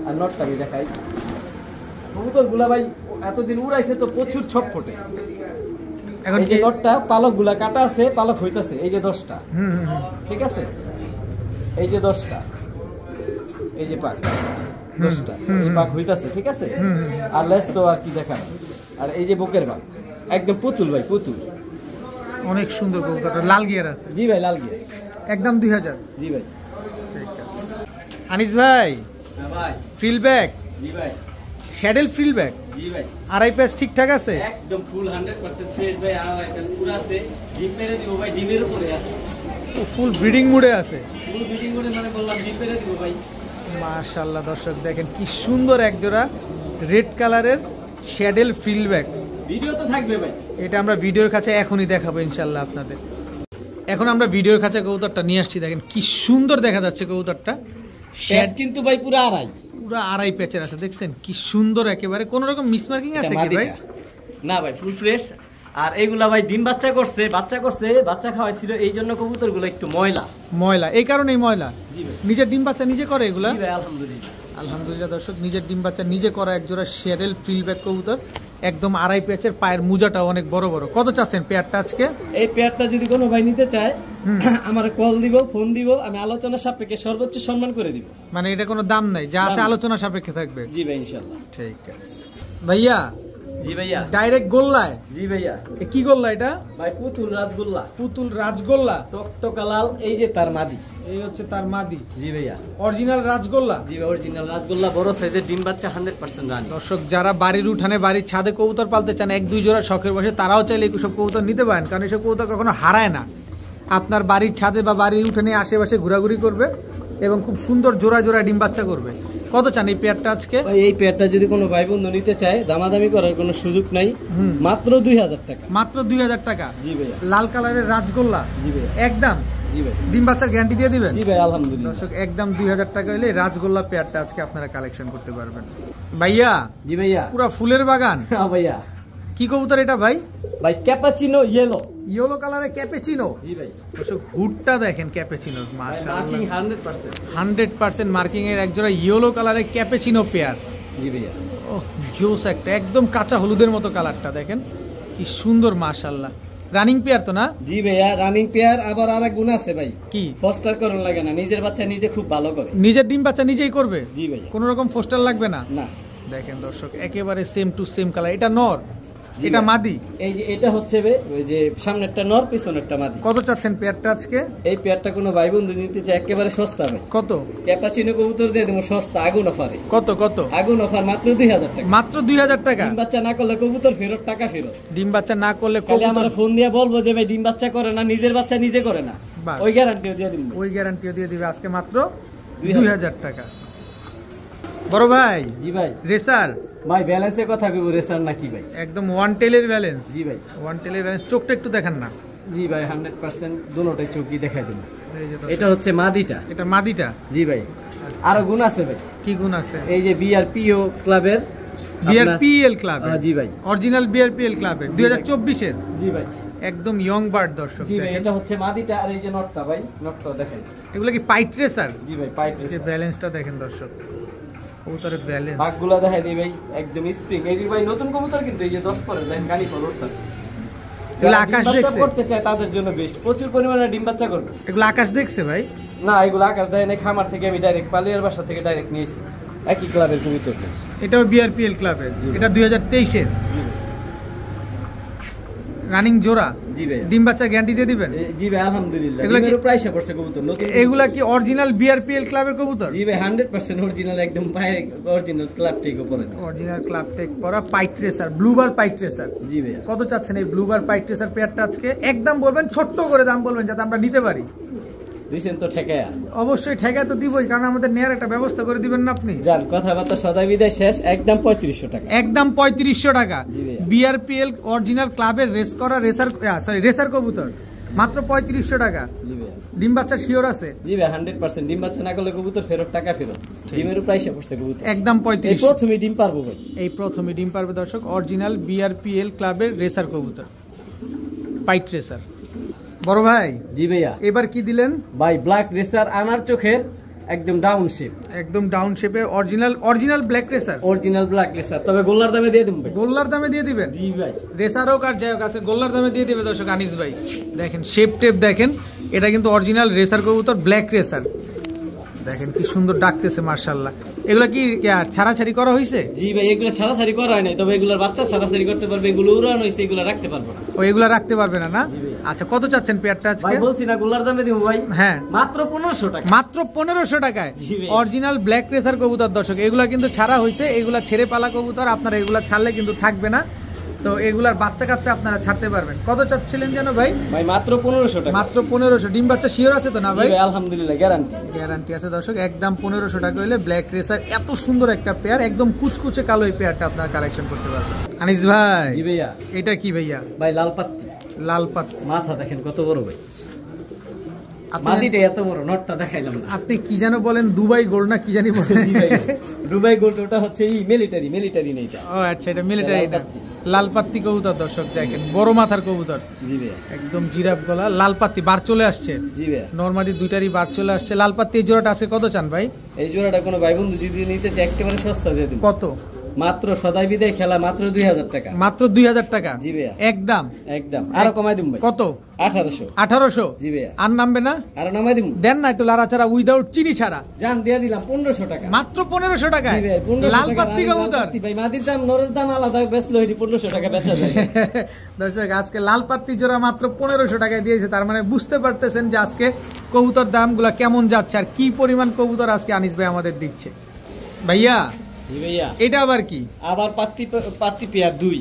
আর নটটা আমি দেখাই। কবুতর গুলা ভাই এতদিন উড়াইছে তো প্রচুর ছটফটে। এখন এই যে নটটা পালক গুলা কাটা আছে, পালক হইতাছে। এই যে 10টা, ঠিক আছে? এই যে 10টা, এই যে পাক 10টা, এই পাক হইতাছে, ঠিক আছে? আর লেস তো আর কি দেখান। আর এই যে বুকের বান, একদম পুতুল ভাই, পুতুল। অনেক সুন্দর কবুতর, লাল গিয়ার আছে। জি ভাই, লাল গিয়ার। একদম 2000? জি ভাই। ঠিক আছে। আনিস ভাই? হ্যাঁ ভাই। ফ্রিল ব্যাক, জি ভাই। শ্যাডেল ফ্রিল ব্যাক, জি ভাই। আড়াই প্যাচ ঠিকঠাক আছে? একদম ফুল 100% ফ্রেশ ভাই, আড়াই প্যাচ পুরো আছে। ডিম পেরে দিব ভাই, ডিমের উপরে আছে। ফুল ব্রিডিং মুডে আছে। ফুল ব্রিডিং করে মানে বললাম ডিম পেরে দিব ভাই। মাশাআল্লাহ দর্শক দেখেন কি সুন্দর এক জোড়া রেড কালারের শ্যাডেল ফ্রিল ব্যাক। ভিডিও তো থাকবে ভাই, এটা আমরা ভিডিওর কাছে এখনই দেখাবো ইনশাআল্লাহ আপনাদের। এখন আমরা ভিডিওর কাছে কবুতরটা নিয়ে আসছি, দেখেন কি সুন্দর দেখা যাচ্ছে কবুতরটা। প্যাচ কিন্তু ভাই পুরো আড়াই, পুরো আড়াই প্যাচের আছে, দেখছেন কি সুন্দর একেবারে। কোন রকম মিসমার্কিং আছে কি ভাই? না ভাই, ফুল ফ্রেশ। আর এইগুলা ভাই ডিম বাচ্চা করছে, বাচ্চা খাওয়াইছিল, এই জন্য কবুতরগুলো একটু ময়লা। ময়লা এই কারণেই ময়লা? জি ভাই। নিজের ডিম বাচ্চা নিজে করে এগুলা? জি ভাই, আলহামদুলিল্লাহ। আলহামদুলিল্লাহ দর্শক, নিজের ডিম বাচ্চা নিজে করা একজোড়া শ্যাডেল ফ্রিল ব্যাক কবুতর, একদম আড়াই প্যাচের, পায়ের মুজাটা অনেক বড় বড়। কত চাচ্ছেন পেয়ারটা আজকে? এই পেয়ারটা যদি কোনো ভাই নিতে চায় আমার কল দিব, ফোন দিব, আমি আলোচনা সাপেক্ষে সর্বোচ্চ সম্মান করে দিব। মানে এটা কোনো দাম নাই, যা আছে আলোচনা সাপেক্ষে থাকবে? জি ভাই, ইনশাআল্লাহ। ঠিক আছে ভাইয়া। জি ভাইয়া। ডাইরেক্ট গোল্লায়? জি ভাইয়া। কি গোল্লা এটা ভাই? পুতুল রাজগোল্লা। পুতুল রাজগোল্লা, টকটকা লাল, এই যে তার মাদি। এই হচ্ছে তার মাদি? জি ভাইয়া। অরিজিনাল রাজগোল্লা? জি ভাই, অরিজিনাল রাজগোল্লা, বড় সাইজের, ডিম বাচ্চা 100% রানী। দর্শক যারা বাড়ির উঠানে বাড়ির ছাদে কবুতর পালতে চান, এক দুই জোড়া শখের বসে, তারাও চাইলে এইসব কবুতর নিতে পারেন, কারণ এইসব কবুতর কখনো হারায় না। আপনার বাড়ির ছাদে বা বাড়ির উঠানে আশেপাশে ঘোরাঘুরি করবে এবং খুব সুন্দর জোড়া জোড়া ডিম বাচ্চা করবে। কত চান এই পেয়ারটা আজকে? এই পেয়ারটা যদি কোনো ভাই বন্ধু নিতে চায়, দামাদামি করার কোনো সুযোগ নাই, মাত্র 2000 টাকা। মাত্র 2000 টাকা? জি ভাইয়া। লাল কালারের রাজগোল্লা? জি ভাইয়া। একদম? জি ভাই। ডিম বাচ্চার গ্যারান্টি দিয়ে দিবেন? জি ভাই, আলহামদুলিল্লাহ। দর্শক একদম 2000 টাকা হলে রাজগোল্লা পেয়ারটা আজকে আপনারা কালেকশন করতে পারবেন। ভাইয়া? জি ভাইয়া। পুরো ফুলের বাগান? হ্যাঁ ভাইয়া। কি কবুতর এটা ভাই? ভাই ক্যাপাচিনো ইয়েলো। ইয়েলো কালারের ক্যাপেচিনো? জি ভাই। দর্শক হুডটা দেখেন ক্যাপেচিনোর, মাশাআল্লাহ 100%। 100% মার্কিং এর একজোড়া ইয়েলো কালারের ক্যাপেচিনো পেয়ার। জি ভাইয়া। ও জোস একটা, একদম কাঁচা হলুদের মতো কালারটা, দেখেন কি সুন্দর মাশাআল্লাহ। রানিং পেয়ার তো না? জি ভাইয়া, রানিং পেয়ার। আবার আরেক গুণ আছে ভাই, কি? ফস্টার করন লাগে না, নিজের বাচ্চা নিজে খুব ভালো করে। নিজের ডিম বাচ্চা নিজেই করবে? জি ভাইয়া। কোনো রকম ফস্টার লাগবে না? না। দেখেন দর্শক একেবারে সেম টু সেম কালার। এটা নর, এটা মাদি? এই যে এটা হচ্ছে ওই যে সামনেরটা নর, পিছনেরটা মাদি। কত চাচ্ছেন পেয়ারটা আজকে? এই পেয়ারটা কোনো ভাই বন্ধু নিতে চায় একেবারে সস্তা ভাই। কত? ক্যাপাচিনো কবুতর দিয়ে দেবো সস্তা, আগুন অফারে। কত কত? আগুন অফার, মাত্র 2000 টাকা। মাত্র 2000 টাকা? ডিম বাচ্চা না করলে কবুতর ফেরত, টাকা ফেরত। ডিম বাচ্চা না করলে কবুতর আমার ফোন দিয়ে বলবো যে ভাই ডিম বাচ্চা করে না, নিজের বাচ্চা নিজে করে না, ওই গ্যারান্টিও দিয়ে দিব। ওই গ্যারান্টিও দিয়ে দিবে আজকে মাত্র 2000 টাকা। বড় ভাই? জি ভাই। রেসার? ভাই ব্যালেন্সের কথা কইব, রেসার নাকি ভাই? একদম ওয়ান টেলের ব্যালেন্স? জি ভাই। ওয়ান টেলের ব্যালেন্স। চোখটা একটু দেখান না। জি ভাই, 100% দুটোটাই চোখই দেখাই দিন। এই যে এটা হচ্ছে মাদিটা। এটা মাদিটা? জি ভাই। আরো গুণ আছে ভাই। কি গুণ আছে? এই যে বিআরপিও ক্লাবের, বিআরপিএল ক্লাব? জি ভাই। অরিজিনাল বিআরপিএল ক্লাবের 2024 এর? জি ভাই। একদম ইয়ং বার্ড দর্শক। জি ভাই, এটা হচ্ছে মাদিটা। আর এই যে নটটা ভাই, নটটা দেখেন। এগুলো কি পাইট রেসার? জি ভাই, পাইট রেসার। ব্যালেন্সটা দেখেন দর্শক, কবুতরের ব্যালেন্স, ভাগগুলো দেখাই দিই ভাই, একদম স্প্রিং। এই ভাই নতুন কবুতর কিন্তু, এই যে 10 পরে দেখেন গানি পরে উঠতেছে। এগুলো আকাশ দেখছে? করতে চায় তাদের জন্য বেস্ট, প্রচুর পরিমাণে ডিম বাচ্চা করবে। এগুলো আকাশ দেখছে ভাই? না, এগুলো আকাশ দেয় না, খামার থেকে আমি ডাইরেক্ট পালিয়ার বাসা থেকে ডাইরেক্ট নিয়েছি, একই ক্লাবের কবুতর। এটাও বিআরপিএল ক্লাবের? এটা 2023 এর রানিং জোড়া? জি ভাই। ডিম বাচ্চা গ্যারান্টি দিয়ে দিবেন? জি ভাই, আলহামদুলিল্লাহ। এগুলো প্রাইসে পড়ছে কবুতর নতুন। এগুলা কি অরিজিনাল বিআরপিএল ক্লাবের কবুতর? জি ভাই, 100% অরিজিনাল, একদম পায়ে অরিজিনাল ক্লাব টেক উপরে। অরিজিনাল ক্লাব টেক পরা পাইট রেসার, ব্লুবার পাইট রেসার। জি ভাই। কত চাচ্ছেন এই ব্লুবার পাইট রেসার পেয়ারটা আজকে? একদম বলবেন, ছোট্ট করে দাম বলবেন যাতে আমরা নিতে পারি। দিছেন তো ঠেকায়া? অবশ্যই ঠেকায় তো দিবই, কারণ আমাদের নেয়ার একটা ব্যবস্থা করে দিবেন না আপনি? জান, কথাবার্তা সদাই বিদায় শেষ, একদম 3500 টাকা। একদম 3500 টাকা? জি ভাই। বিআরপিএল অরিজিনাল ক্লাবের রেস করা রেসার কবুতর মাত্র 3500 টাকা? জি ভাই। ডিম বাচ্চা শিওর আছে? জি ভাই, 100%। ডিম বাচ্চা না করলে কবুতর ফেরত, টাকা ফেরত। ডিমের প্রাইসে পড়ছে কবুতর একদম 3500। এই প্রথমে ডিম পারবো ভাই, এই প্রথমে ডিম পারবে দর্শক। অরিজিনাল বিআরপিএল ক্লাবের রেসার কবুতর, পাইট রেসার। বড় ভাই? জি ভাইয়া। এবার কি দিলেন ভাই? ব্ল্যাক রেসার, আমার চোখের একদম ডাউন শেপ, একদম ডাউন শেপের original black racer, original black racer. তবে গোল্লার দামে দিয়ে দেব ভাই। গোল্লার দামে দিয়ে দিবেন? জি ভাই। রেসার হোক আর যাই হোক আছে, গোল্লার দামে দিয়ে দিবে দর্শক আনিস ভাই। দেখেন শেপ টেপ দেখেন, এটা কিন্তু অরিজিনাল রেসার কবুতর, ব্ল্যাক রেসার। দেখেন কি সুন্দর ডাকতেছে মাশাআল্লাহ। এগুলা কি ছাড়াছাড়ি করা হয়েছে? জি ভাই, এগুলো ছাড়াছাড়ি করা হয় নাই, তবে এগুলোর বাচ্চা ছাড়াছাড়ি করতে পারবে, এগুলো উড়ানো হয়েছে, এগুলো রাখতে পারবো না। ও এগুলা রাখতে পারবে না? না আচ্ছা, কত চাচ্ছেন পেয়ারটা আজকে? ভাই বলছি না গোলার দামে দিব ভাই। হ্যাঁ, মাত্র 1500 টাকা। মাত্র 1500 টাকায় অরিজিনাল ব্ল্যাক রেসার কবুতর দর্শক। এগুলা কিন্তু ছাড়া হয়েছে, এগুলা ছেড়ে পালা কবুতর, আপনারা এগুলা ছাড়লে কিন্তু থাকবে না। তো এগুলার বাচ্চা কাচ্চা আপনারা ছাড়তে পারবেন। কত চাচ্ছিলেন যেন ভাই? ভাই মাত্র 1500 টাকা। মাত্র 1500। ডিম বাচ্চা শিওর আছে তো না ভাই? আলহামদুলিল্লাহ, গ্যারান্টি। গ্যারান্টি আছে দর্শক। একদম 1500 টাকা হলে ব্ল্যাক রেসার এত সুন্দর একটা পেয়ার, একদম কুচকুচে কালো এই পেয়ারটা আপনারা কালেকশন করতে পারবেন। আনিস ভাই, জি ভাইয়া। এটা কি ভাইয়া? ভাই লাল পাত্তি। লাল পাত্তি, মাথা দেখেন কত বড় ভাই, মাটিটা এত বড়, নটটা দেখাইলাম না। আপনি কি যেন বলেন, দুবাই গোল্ড না কি জানি বলেন? দুবাই গোল্ড, ওটা হচ্ছে এই মিলিটারি নেই এটা। ও আচ্ছা, এটা মিলিটারি না। লাল পাত্তি কবুতর দর্শক দেখেন, বড় মাথার কবুতর। জি ভাই, একদম জিরাফ গলা, লাল পাত্তি বার চলে আসছে। জি ভাই, নরমালি দুইটারই বার চলে আসছে। লাল পাত্তি এই জোড়াটা আছে কত চান ভাই? এই জোড়াটা কোনো ভাই বন্ধু যদি নিতে চায় একেবারে সস্তা দিয়ে দিন। কত? মাত্র সদাই বিদায় খেলা, মাত্র 2000 টাকা। মাত্র 2000 টাকা? জি ভাইয়া, একদম একদম। আরো কমাই দিন ভাই। কত? 1800। 1800? জি ভাইয়া। আর নামবে না? আরো নামাই দিন। দেন না একটু লাড়াচাড়া উইদাউট চিনি ছাড়া। জান দিয়ে দিলাম 1500 টাকা। মাত্র 1500 টাকায় জি ভাই, 1500 লাল টাকা। পাত্তি কবুতর ভাই মাদির দাম নরের দাম আলাদা, বেচলো হইনি 1500 টাকা বেচা যায়। দর্শক আজকে লাল পাত্তি জোড়া মাত্র 1500 টাকায় দিয়েছে। তার মানে বুঝতে পারতেছেন যে আজকে কবুতর দামগুলো কেমন যাচ্ছে আর কি পরিমাণ কবুতর আজকে আনিস ভাই আমাদের দিচ্ছে। ভাইয়া, জি ভাইয়া, এটা আবার কি? আবার পাত্তি পেয়ার 2।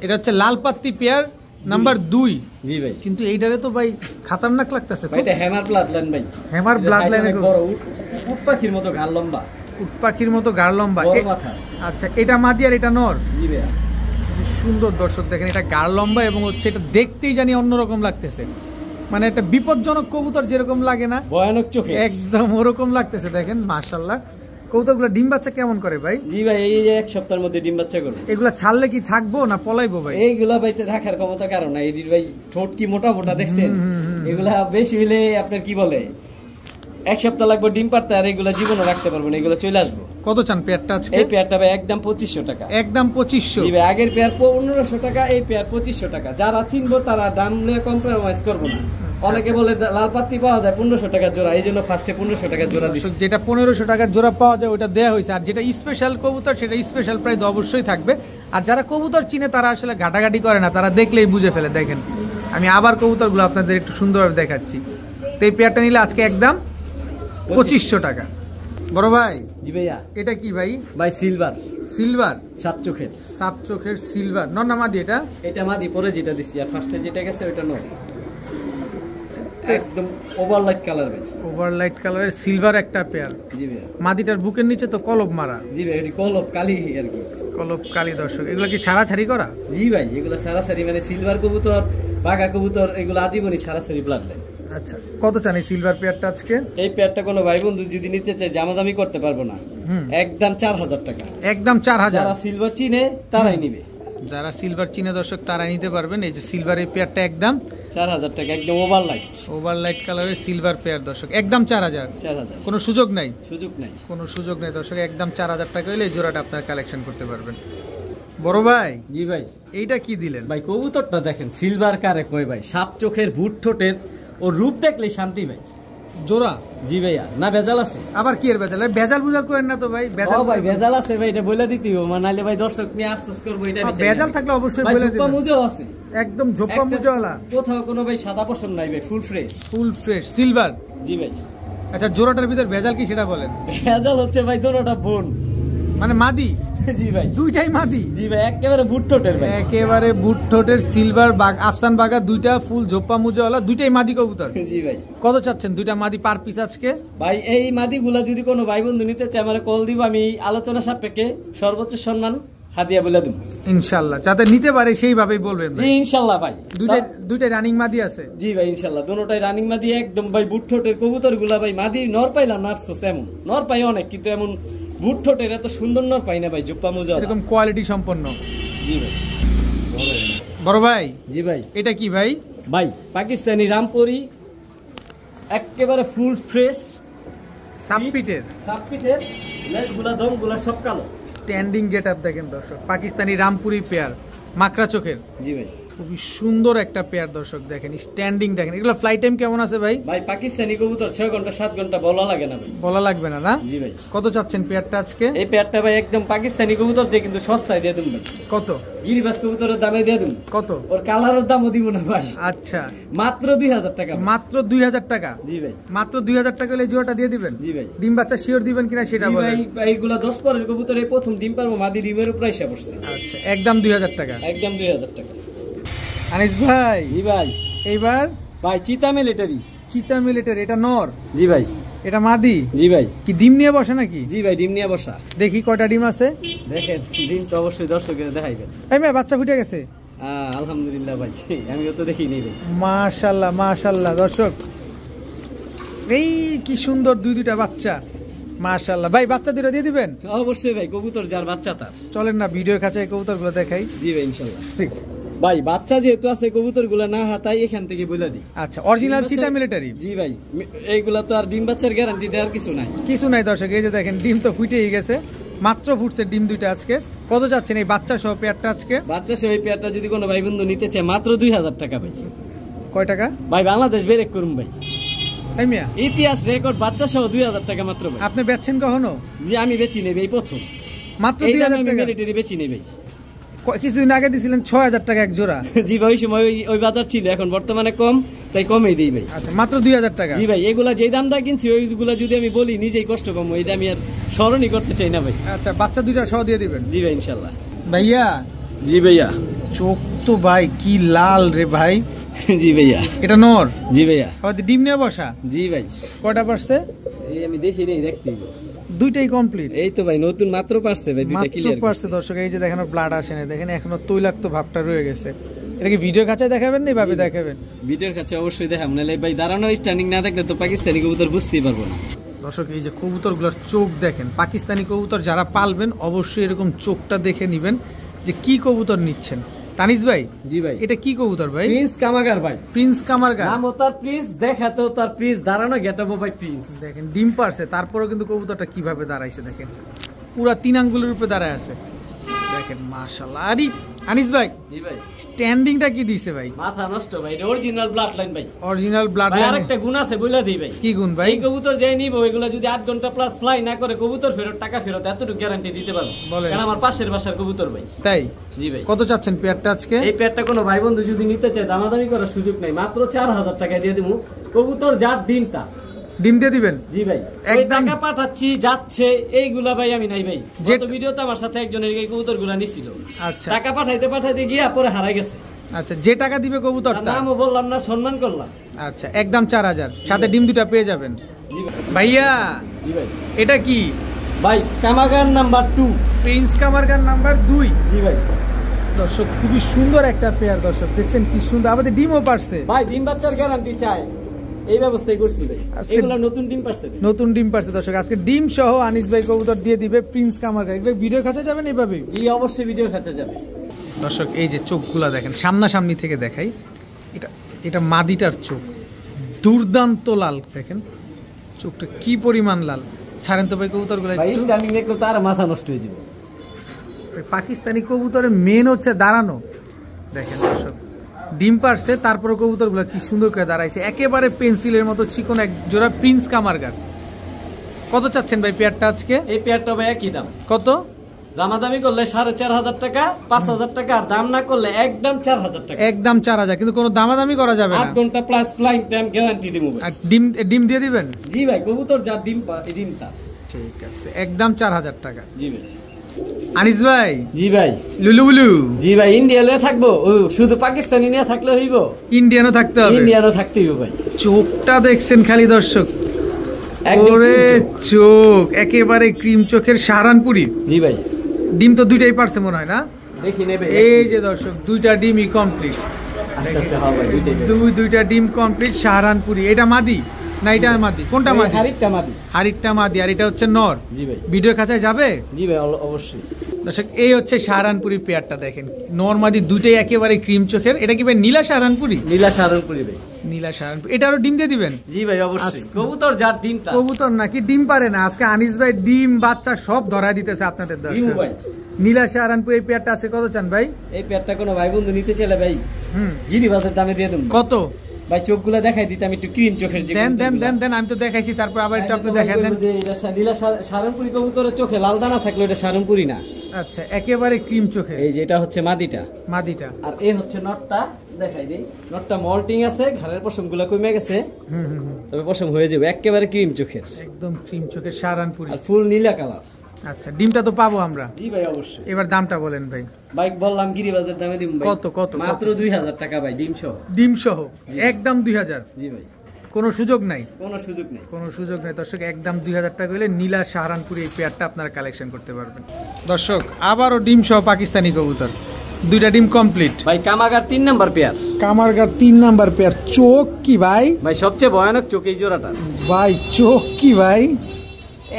এটা হচ্ছে লাল পাত্তি পেয়ার নাম্বার 2। জি ভাই, কিন্তু এইটারে তো ভাই খাতারনাক লাগতেছে। ভাই এটা হ্যামার ব্লাড লাইন ভাই। হ্যামার ব্লাড লাইনে বড় উট পাখির মতো গাল লম্বা। উট পাখির মতো গাড় লম্বা, বড় মাথা। আচ্ছা, এটা মাদি আর এটা নর। জি ভাইয়া, সুন্দর দর্শক দেখেন, এটা গাড় লম্বা এবং হচ্ছে এটা দেখতেই জানি অন্যরকম লাগতেছে। মানে একটা বিপজ্জনক কবুতর যেরকম লাগে না, ভয়ানক চোখে, একদম ওরকম লাগতেছে। দেখেন মাশাআল্লাহ। কবুতরগুলো ডিম বাচ্চা কেমন করে ভাই? জি ভাই, এই যে এক সপ্তাহের মধ্যে ডিম বাচ্চা করবে। এগুলা ছাড়লে কি থাকবো না পলাইবো ভাই? এইগুলা ভাই রাখার ক্ষমতা কারণ না। এই ভাই ঠোঁট কি মোটা মোটা দেখছেন? এগুলা বেশি হইলে আপনার কি বলে এক সপ্তাহ লাগবে ডিম পারতে, আর এগুলা জীবনে রাখতে পারবো না, এগুলো চলে আসবো। কত চান পেয়ারটা আজকে? এই পেয়ারটা ভাই একদম 2500 টাকা। একদম 2500? জি ভাই, আগের পেয়ার 1500 টাকা, এই পেয়ার 2500 টাকা। যারা চিনবো তারা দাম নিয়ে কম্প্রোমাইজ করবো না। অনেকে বলে লাল পাত্তি পাওয়া যায় 1500 টাকা জোড়া, এই জন্য ফার্স্টে 1500 টাকা জোড়া দিচ্ছি। যেটা 1500 টাকার জোড়া পাওয়া যায় ওটা দেওয়া হয়েছে, আর যেটা স্পেশাল কবুতর সেটা স্পেশাল প্রাইস অবশ্যই থাকবে। আর যারা কবুতর চিনে তারা আসলে ঘাটাঘাটি করে না, তারা দেখলেই বুঝে ফেলে। দেখেন আমি আবার কবুতরগুলো আপনাদের একটু সুন্দরভাবে দেখাচ্ছি। তো এই পেয়ারটা নিলে আজকে একদম 2500 টাকা। বড় ভাই, জি ভাইয়া, এটা কি ভাই? ভাই সিলভার। সিলভার, সাত চোখের। সাত চোখের সিলভার, নর না মাদি? এটা মাদি, পরে যেটা দিচ্ছি আর ফার্স্টে যেটা গেছে ওটা নর। একদম ওভারলাইট কালার ভাই, ওভারলাইট কালারের সিলভার একটা পেয়ার। জি ভাইয়া, মাদিটার বুকের নিচে তো কলব মারা। জি ভাই, এটি কলব কালি আর কি। কলব কালি দর্শক, এগুলো কি ছাড়াছাড়ি করা? জি ভাই, এগুলো সারাসারি মানে সিলভার কবুতর, বাঘা কবুতর, এগুলো আজীবনই সারাসারি ব্লাড লাইন। আচ্ছা, কত চান এই সিলভার পেয়ারটা আজকে? এই পেয়ারটা কোনো ভাই বন্ধু যদি নিতে চায় জামাদামি করতে পারবো না, একদম 4000 টাকা। একদম 4000? যারা সিলভার চিনে তারাই নিবে। যারা সিলভার চিনে দর্শক তারা নিতে পারবেন। এই যে সিলভারের পেয়ারটা একদম 4000 টাকা, একদম ওভারলাইট। ওভারলাইট কালারের সিলভার পেয়ার দর্শক, একদম 4000। 4000, কোনো সুযোগ নাই? সুযোগ নাই, কোনো সুযোগ নাই দর্শক। একদম 4000 টাকা হলে এই জোড়াটা আপনার কালেকশন করতে পারবেন। বড় ভাই, জি ভাই, এইটা কি দিলেন ভাই? কবুতরটা দেখেন, সিলভার কারে কয় ভাই, সাপ চোখের, ভুট ঠোঁটের, ও রূপ দেখলেই শান্তি ভাই। জোড়া? জি ভাইয়া। না ভেজাল আছে? আবার কি এর ভেজাল? ভেজাল বুঝাল করেন না তো ভাই। ভেজাল ভাই, ভেজাল আছে ভাই, এটা বলে দিতেই হবে, নাহলে ভাই দর্শক নিয়ে আফসোস করবো। এটা ভেজাল থাকলে অবশ্যই বলে দিবেন। ঝোপা মুজো আছে, একদম ঝোপা মুজোওয়ালা, কোথাও কোনো ভাই সাদা পশম নাই ভাই, full fresh. Full fresh silver? জি ভাই। আচ্ছা, জোড়াটার ভিতর ভেজাল কি সেটা বলেন। ভেজাল হচ্ছে ভাই দুটোটা বোন, মানে মাদি? জি ভাই, দুইটাই মাদি? জি ভাই, একেবারে বুট ঠোঁটের ভাই, একেবারে বুট ঠোঁটের সিলভার বাগ, আফসান বাগা, দুইটা ফুল ঝোপা মুজোওয়ালা, দুইটাই মাদি কবুতর। জি ভাই। কত চাচ্ছেন দুইটা মাদি পার পিস আজকে? ভাই এই মাদিগুলা যদি কোনো ভাই বন্ধু নিতে চায় আমারে কল দিব, আমি আলোচনা সাপেক্ষে সর্বোচ্চ সম্মান হাদিয়া বলে দেব ইনশাআল্লাহ। যাতে নিতে পারে সেইভাবেই বলবেন জি ইনশাআল্লাহ ভাই। দুইটাই রানিং মাদি আছে? জি ভাই ইনশাআল্লাহ, দুটোটাই রানিং মাদি একদম ভাই। বুট ঠোঁটের কবুতরগুলা ভাই, মাদি নর পাইলাম না, আফসোস। এমন নর পাই অনেক, কিন্তু এমন বুট ঠোঁটের এত সুন্দর নর পাই না ভাই, জোপ্পা মুজা এরকম কোয়ালিটি সম্পন্ন। জি ভাই। বড় ভাই, জি ভাই, এটা কি ভাই? ভাই পাকিস্তানি রামপুরি, একেবারে ফুল ফ্রেশ, সাবপিটের লেজগুলা, দমগুলা সব কালো। স্ট্যান্ডিং গেট আপ দেখেন দর্শক, পাকিস্তানি রামপুরি পেয়ার, মাকড়া চোখের। জি ভাই। খুবই সুন্দর একটা পেয়ার দর্শক দেখেন, স্ট্যান্ডিং দেখেন। এগুলো ফ্লাই টাইম কেমন আছে ভাই? ভাই পাকিস্তানি কবুতর 6 ঘন্টা 7 ঘন্টা বলা লাগে না ভাই। বলা লাগবে না না? জি ভাই। কত চাচ্ছেন পেয়ারটা আজকে? এই পেয়ারটা ভাই একদম পাকিস্তানি কবুতর যে কিন্তু সস্তায় দিয়ে দেব ভাই। কত? গিরিবাজ কবুতরের দামে দিয়ে দেব। কত? ওর কালারের দামও দিব না ভাই। আচ্ছা, মাত্র 2000 টাকা। মাত্র 2000 টাকা? জি ভাই। মাত্র 2000 টাকা হলে জোড়াটা দিয়ে দিবেন? জি ভাই। ডিম বাচ্চা শিওর দিবেন কিনা সেটা বলেন। জি ভাই, এইগুলা 10 পরের কবুতর, এই প্রথম ডিম পারবো, মাদি ডিমের উপর এসে পড়ছে। আচ্ছা, একদম 2000 টাকা? একদম 2000 টাকা। আনিস ভাই। জি ভাই। এইবার ভাই চিতা মিলিটারি। চিতা মিলিটারি, এটা নর? জি ভাই। এটা মাদি? জি ভাই। কি ডিম নিয়ে বসে নাকি? জি ভাই, ডিম নিয়ে বসা। দেখি কয়টা ডিম আছে। দেখেন ডিম তো অবশ্যই দর্শকের দেখাইবেন। এই মেয়ে বাচ্চা ফুটে গেছে? আলহামদুলিল্লাহ ভাই, আমিও তো দেখি নেই ভাই। মাশাআল্লাহ মাশাআল্লাহ দর্শক, এই কি সুন্দর দুইটা বাচ্চা, মাশাআল্লাহ। ভাই বাচ্চা দুটো দিয়ে দিবেন? অবশ্যই ভাই, কবুতর যার বাচ্চা তার। চলেন না ভিডিওর কাছে কবুতরগুলো দেখাই। জি ভাই, ইনশাআল্লাহ। ঠিক ভাই, বাচ্চা যেহেতু আছে কবুতরগুলো না হাতাই এখান থেকে বলে দিই। আচ্ছা, অরিজিনাল চিতা মিলিটারি? জি ভাই, এইগুলা তো আর ডিম বাচ্চার গ্যারান্টি দেওয়ার কিছু নাই। কিছু নাই দর্শক, এই যে দেখেন ডিম তো ফুটেই গেছে, মাত্র ফুটছে ডিম দুইটা আজকে। কত যাচ্ছেন এই বাচ্চা সহ পেয়ারটা আজকে? বাচ্চা সহ এই পেয়ারটা যদি কোনো ভাই বন্ধু নিতে চায় মাত্র 2000 টাকা ভাই। কয় টাকা ভাই? বাংলাদেশ ব্রেক করুন ভাই। এই মিয়া ইতিহাস রেকর্ড, বাচ্চা সহ 2000 টাকা মাত্র ভাই। আপনি বেচছেন কখনো? জি আমি বেচি নেই ভাই, প্রথম। মাত্র 2000 টাকা মিলিটারি বেচি নেই ভাই। কিছুদিন আগে দিছিলেন 6000 টাকা এক জোড়া। জি ভাই, ওই সময় ওই বাজার ছিল, এখন বর্তমানে কম, তাই কমই দিই ভাই। আচ্ছা, মাত্র 2000 টাকা? জি ভাই, এগুলা যেই দাম দা কিনছি ওইগুলা যদি আমি বলি নিজেই কষ্ট কম, এটা আমি আর স্মরণই করতে চাই না ভাই। আচ্ছা, বাচ্চা দুইটা সহ দিয়ে দিবেন? জি ভাই, ইনশাআল্লাহ। ভাইয়া। জি ভাইয়া। চোখ তো ভাই কি লাল রে ভাই। জি ভাইয়া। এটা নর? জি ভাইয়া। আমাদের ডিম নিয়ে বসা? জি ভাই। কয়টা পারছে? এই আমি দেখি নেই, দেখতে দুইটাই কমপ্লিট? এই তো ভাই নতুন মাত্র পারছে ভাই, দুইটা ক্লিয়ার পারছে দর্শক। এই যে দেখেন ব্লাড আসে না, দেখেন এখনো তৈলাক্ত ভাবটা রয়ে গেছে। এটা কি ভিডিও কাছে দেখাবেন না এভাবে দেখাবেন? ভিডিওর কাছে অবশ্যই দেখাবো, নাহলে ভাই দাঁড়ানো স্ট্যান্ডিং না দেখলে তো পাকিস্তানি কবুতর বুঝতেই পারবো না। দর্শক এই যে কবুতরগুলোর চোখ দেখেন, পাকিস্তানি কবুতর যারা পালবেন অবশ্যই এরকম চোখটা দেখে নেবেন যে কি কবুতর নিচ্ছেন। তানিস ভাই। জি ভাই। এটা কি কবুতর ভাই? প্রিন্স কামাগার ভাই। প্রিন্স কামারগার নামও তার প্রিন্স, দেখাতেও তার প্রিন্স, দাঁড়ানো গেটআপও ভাই প্রিন্স। দেখেন ডিম পারছে, তারপরেও কিন্তু কবুতরটা কিভাবে দাঁড়াইছে দেখেন, পুরা 3 আঙ্গুলের উপরে দাঁড়ায় আছে দেখেন, মাশাআল্লাহ। আরে আনিস ভাই। জি ভাই। স্ট্যান্ডিংটা কি দিছে ভাই? মাথা নষ্ট ভাই, এটা অরিজিনাল ব্লাড লাইন ভাই। Original blood line. লাইন। আরেকটা গুণ আছে বইলা দেই ভাই। কি গুণ ভাই? এই কবুতর যাই নিব এগুলা যদি 8 ঘন্টা প্লাস ফ্লাই না করে কবুতর ফেরত, টাকা ফেরত, এতটুকু গ্যারান্টি দিতে পারবো। কারণ আমার পাশের বাসার কবুতর ভাই। তাই? জি ভাই। কত চাচ্ছেন পেয়ারটা আজকে? এই পেয়ারটা কোনো ভাই বন্ধু যদি নিতে চায় দামাদামি করার সুযোগ নাই, মাত্র 4000 টাকা দিয়ে দেবো। কবুতর যার ডিমটা ডিম দিয়ে দিবেন? জি ভাই। একদম টাকা পাঠাচ্ছি যাচ্ছে এইগুলা ভাই আমি নাই ভাই। গত ভিডিওতে আমার সাথে একজনের এই কবুতরগুলা নিছিল। আচ্ছা, টাকা পাঠাইতে পাঠাইতে গিয়া পরে হারাই গেছে। আচ্ছা, যে টাকা দিবে কবুতরটা নামও বললাম না, সম্মান করলাম। আচ্ছা, একদম 4000, সাথে ডিম দুটা পেয়ে যাবেন। জি ভাই। ভাইয়া। জি ভাই। এটা কি ভাই? কামাগার নাম্বার 2। প্রিন্স কামারগার নাম্বার 2? জি ভাই। দর্শক খুবই সুন্দর একটা পেয়ার, দর্শক দেখছেন কি সুন্দর। আমাদের ডিমও পারছে ভাই, ডিম বাচ্চার গ্যারান্টি চাই, এই ব্যবস্থাই করছি ভাই। এগুলা নতুন ডিম পারছে ভাই। নতুন ডিম পারছে দর্শক। আজকে ডিম সহ আনিস ভাই কবুতর দিয়ে দিবে প্রিন্স কামারগার। এগুলো ভিডিওর কাছে যাবেন এভাবে? জি অবশ্যই ভিডিওর কাছে যাবে। দর্শক এই যে চোখগুলা দেখেন, সামনাসামনি থেকে দেখাই। এটা মাদিটার চোখ, দুর্দান্ত লাল দেখেন, চোখটা কি পরিমাণ লাল। ছাড়েন তো ভাই কবুতরগুলো। ভাই স্ট্যান্ডিং দেখলে তার মাথা নষ্ট হয়ে যাবে। পাকিস্তানি কবুতরের মেন হচ্ছে দাঁড়ানো। দেখেন দর্শক ডিম পারছে, তারপরে কবুতরগুলো কি সুন্দর করে দাঁড়াইছে, একেবারে পেন্সিলের মতো চিকন এক জোড়া প্রিন্স কামারগার। কত চাচ্ছেন ভাই পেয়ারটা আজকে? এই পেয়ারটা ভাই একই দাম। কত? দামাদামি করলে 4500 টাকা, 5000 টাকা, দাম না করলে একদম 4000 টাকা। একদম 4000, কিন্তু কোনো দামাদামি করা যাবে না। 8 ঘন্টা প্লাস ফ্লাইং টাইম গ্যারান্টি দেব ভাই। আর ডিম দিয়ে দিবেন? জি ভাই, কবুতর যা ডিমটা। ঠিক আছে, একদম 4000 টাকা। জি ভাই। আনিস ভাই। জি ভাই। লুলুবুলু। জি ভাই, ইন্ডিয়া লয়ে থাকবো, শুধু পাকিস্তানি নিয়ে থাকলে হইব? ইন্ডিয়ানও থাকতে হবে। ইন্ডিয়ানও থাকতে হইব ভাই। চোখটা দেখছেন খালি দর্শক, ওরে চোখ একেবারে ক্রিম চোখের সাহারানপুরি। জি ভাই। ডিম তো দুইটাই পারছে মনে হয় না? দেখি নেবে। এই যে দর্শক দুইটা ডিমই কমপ্লিট। আচ্ছা আচ্ছা, হ্যাঁ ভাই, দুইটা ডিম কমপ্লিট সাহারানপুরি। এটা মাদি না এটা মাদি? কোনটা মাদি? হারিকটা মাদি। হারিকটা মাদি, আর এটা হচ্ছে নর। জি ভাই। ভিডিওর কাছে যাবে? জি ভাই অবশ্যই। দর্শক এই হচ্ছে সাহারানপুরি পেয়ারটা দেখেন, নর মাদি দুইটাই একেবারে ক্রিম চোখের। এটা কি ভাই নীলা সাহারানপুরি? নীলা সাহারানপুরি ভাই। নীলা সাহারানপুরি। এটা আরো ডিম দিয়ে দিবেন? জি ভাই অবশ্যই। কবুতর যার ডিমটা। কবুতর নাকি ডিম পারে না? আজকে আনিস ভাই ডিম বাচ্চা সব ধরা দিতেছে আপনাদের ডিম দর্শক। ভাই নীলা সাহারানপুর এই পেয়ারটা আছে কত চান ভাই? এই পেয়ারটা কোনো ভাই বন্ধু নিতে চাইলে ভাই গিরিবাজের দামে দিয়ে দেব। কত ভাই? চোখগুলো দেখাই দিতে আমি একটু ক্রিম চোখের যে দেন আমি তো দেখাইছি, তারপর আবার একটু আপনি দেখাই দেন। যে এটা নীলা সাহারানপুরি কবুতরের চোখে লাল দানা থাকলো এটা সাহারানপুরি না। আচ্ছা, একেবারে ক্রিম চোখে। এই যে এটা হচ্ছে মাদিটা। আর এই হচ্ছে নটটা, দেখাই দেই। নটটা মল্টিং আছে, ঘাড়ের পশমগুলো কমে গেছে, তবে পশম হয়ে যাবে। একেবারে ক্রিম চোখের, একদম ক্রিম চোখের সাহারানপুরি আর ফুল নীলা কালার। আচ্ছা, ডিমটা তো পাবো আমরা? জি ভাই অবশ্যই। এবার দামটা বলেন ভাই। বাইক বললাম গিরিবাজের দামে দিম ভাই। কত? মাত্র 2000 টাকা ভাই, ডিম সহ একদম 2000। জি ভাই, কোনো সুযোগ নাই? কোনো সুযোগ নেই দর্শক, একদম 2000 টাকা হলে নীলা সাহারানপুরি এই পেয়ারটা আপনারা কালেকশন করতে পারবেন। দর্শক, আবারও ডিম সহ পাকিস্তানি কবুতর, দুইটা ডিম কমপ্লিট ভাই। কামারগার 3 নাম্বার পেয়ার। কামারগার 3 number pair. চোখ কি ভাই? সবচেয়ে ভয়ানক চোখ এই জোড়াটা ভাই। চোখ কি ভাই?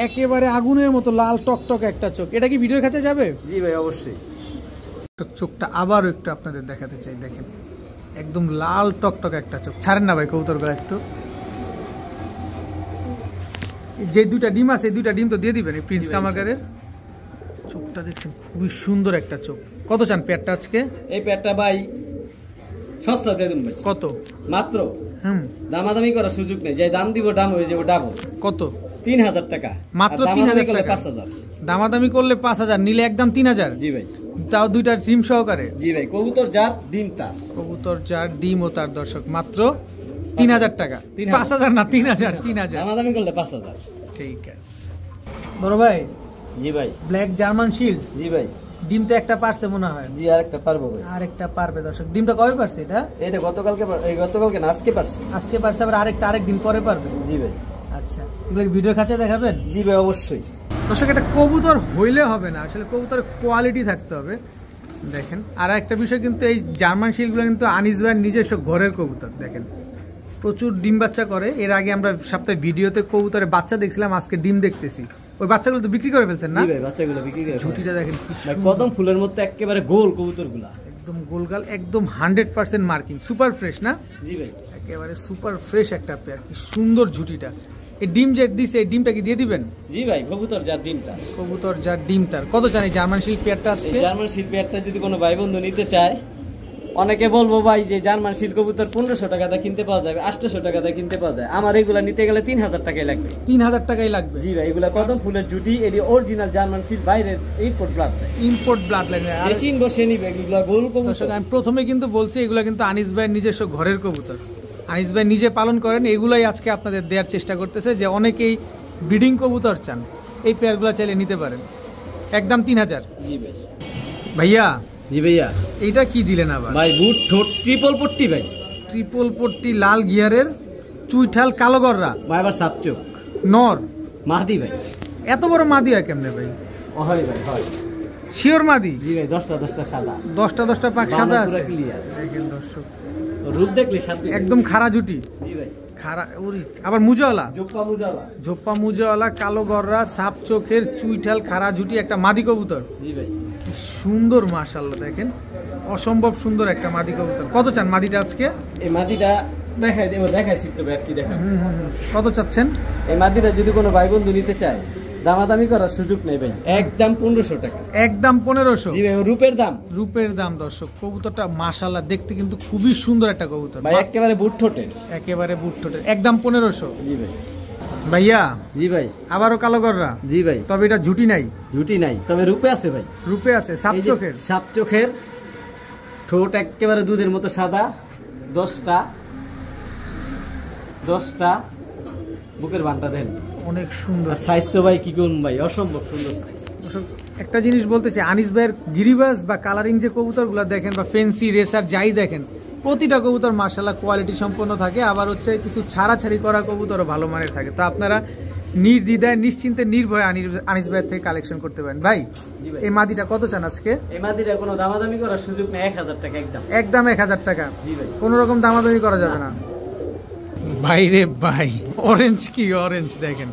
একেবারে আগুনের মতো লাল টকটক একটা চোখ। এটা কি ভিডিওর কাছে যাবে? জি ভাই অবশ্যই। চোখটা আবারও একটু আপনাদের দেখাতে চাই, দেখেন একদম লাল টকটক একটা চোখ। ছাড়েন না ভাই কবুতরগুলো একটু। যে দুইটা ডিম আছে এই দুইটা ডিম তো দিয়ে দিবেন। এই প্রিন্স কামারগারের চোখটা দেখছেন, খুবই সুন্দর একটা চোখ। কত চান পেয়ারটা আজকে? এই পেয়ারটা ভাই সস্তা দিয়ে দিন ভাই। কত? মাত্র দামাদামি করার সুযোগ নেই, যে দাম দিব দাম হয়ে যাবে ডাবল। কত? 3000 টাকা। মাত্র 3000 টাকা। 5000 দামাদামি করলে 5000, নিলে একদম 3000। জি ভাই, তাও দুইটা ডিম সহকারে। জি ভাই, কবুতর যার ডিম তার। কবুতর যার ডিম ও তার। দর্শক, মাত্র 3000 টাকা। 5000 না, 3000। দামাদামি করলে 5000। ঠিক আছে বড় ভাই। জি ভাই। Black German shield. জি ভাই। ডিম তো একটা পারছে মনে হয়। জি, আরেকটা পারবো ভাই। আরেকটা পারবে। দর্শক, ডিমটা কবে পারছে এটা? এটা গতকালকে না, আজকে পারছে। আজকে পারছে, আবার আরেকদিন পরে পারবে। জি ভাই। আচ্ছা, এগুলো ভিডিও খাঁচা দেখাবেন? জি ভাই অবশ্যই। দর্শক, এটা কবুতর হইলে হবে না, আসলে কবুতরের কোয়ালিটি থাকতে হবে। দেখেন, আর একটা বিষয় কিন্তু এই জার্মান শিল্ডগুলো কিন্তু আনিস ভাইয়ের নিজস্ব ঘরের কবুতর। দেখেন প্রচুর ডিম বাচ্চা করে। এর আগে আমরা সপ্তাহে ভিডিওতে কবুতরের বাচ্চা দেখছিলাম, আজকে ডিম দেখতেছি। ওই বাচ্চাগুলো তো বিক্রি করে ফেলছেন না? জি ভাই, বাচ্চাগুলো বিক্রি করে। ঝুটিটা দেখেন, কদম ফুলের মধ্যে একেবারে গোল কবুতরগুলো, একদম গোলগাল, একদম 100% মার্কিং, সুপার ফ্রেশ না? জি ভাই, একেবারে সুপার ফ্রেশ একটা পেয়ার। কি সুন্দর ঝুটিটা। এই ডিম যে দিছে, এই ডিমটা কি দিয়ে দিবেন? জি ভাই, কবুতর যার ডিম তার। কবুতর যার ডিম তার। কত জানি জার্মান শিল্ড পেয়ারটা আজকে? জার্মান শিল্ড পেয়ারটা যদি কোনো ভাই বন্ধু নিতে চায়, অনেকে বলবো ভাই যে জার্মান শিল্ড কবুতর 1500 টাকাতে কিনতে পাওয়া যাবে, 800 টাকাতে কিনতে পাওয়া যায়। আমার এগুলা নিতে গেলে 3000 টাকাই লাগবে। 3000 টাকাই লাগবে? জি ভাই, এগুলা কদম ফুলের জুটি, এটি অরিজিনাল জার্মান শিল্ড, বাইরের import blood line. Import blood line. যে চিনবো সে নিবে। এগুলা গোল কবুতর। আমি প্রথমে কিন্তু বলছি এগুলা কিন্তু আনিস ভাইয়ের নিজস্ব ঘরের কবুতর। আনিস ভাই নিজে পালন করেন। এগুলাই আজকে আপনাদের দেওয়ার চেষ্টা করতেছে, যে অনেকেই ব্রিডিং কবুতর চান, এই পেয়ারগুলো চাইলে নিতে পারেন। একদম 3000। জি ভাই। ভাইয়া। জি ভাইয়া। এইটা কি দিলেন আবার? ভাই বুট ঠোঁট ট্রিপল পট্টি ভাই। ট্রিপল পট্টি, লাল গিয়ারের, চুইঠাল কালো গররা ভাই, আবার সাপ চোখ, নর, মাদি ভাই। এত বড় মাদি হয় কেমনে ভাই? হয় ভাই, হয়। শিওর মাদি? জি ভাই, 10টা সাদা। 10টা পাক সাদা আছে। দেখেন দর্শক, রূপ দেখলে শান্তি। একদম খাড়া জুটি। জি ভাই। খাড়া, আবার মুজাওয়ালা, জোপ্পা মুজাওয়ালা, কালো গররা, সাপ চোখের, চুইঠাল, খাড়া জুটি, একটা মাদি কবুতর। জি ভাই। সুন্দর, মাশাআল্লাহ, দেখেন অসম্ভব সুন্দর একটা মাদি কবুতর। কত চান মাদিটা আজকে? এই মাদিটা দেখাইছি তো ভাই, কি দেখা। কত চাচ্ছেন? এই মাদিটা যদি কোনো ভাই বন্ধু নিতে চায়, দামাদামি করার সুযোগ নেই ভাই, একদম 1500 টাকা। একদম 1500? জি ভাই, রূপের দাম। রূপের দাম। দর্শক, কবুতরটা মাশাআল্লাহ দেখতে কিন্তু খুবই সুন্দর একটা কবুতর ভাই, একেবারে বুট ঠোঁটের। একেবারে বুট ঠোঁটের, একদম 1500। জি ভাই। ভাইয়া। জি ভাই। আবারও কালো গররা? জি ভাই। তবে এটা ঝুটি নাই? ঝুটি নাই, তবে রূপে আছে ভাই। রূপে আছে, সাপ চোখের। সাপ চোখের, ঠোঁট একেবারে দুধের মতো সাদা, 10টা বুকের বানটা দেন, অনেক সুন্দর সাইজ তো ভাই, কি করুন ভাই, অসম্ভব সুন্দর সাইজ। একটা জিনিস বলতে চাই, আনিস ভাইয়ের গিরিবাজ বা কালারিং যে কবুতরগুলো দেখেন, বা ফেন্সি রেসার যাই দেখেন, প্রতিটা কবুতর মাশাআল্লাহ কোয়ালিটি সম্পন্ন থাকে। আবার হচ্ছে কিছু ছাড়াছাড়ি করা কবুতরও ভালো মানের থাকে। তো আপনারা নির্দ্বিধায় নিশ্চিন্তে নির্ভয়ে আনিস ভাইয়ের থেকে কালেকশন করতে পারেন। ভাই, এই মাদিটা কত চান আজকে? এই মাদিটা কোনো দামাদামি করার সুযোগ নেই, 1000 টাকা একদম। একদম 1000 টাকা? জি ভাই। কোনো রকম দামাদামি করা যাবে না ভাই রে ভাই। অরেঞ্জ, কি অরেঞ্জ দেখেন,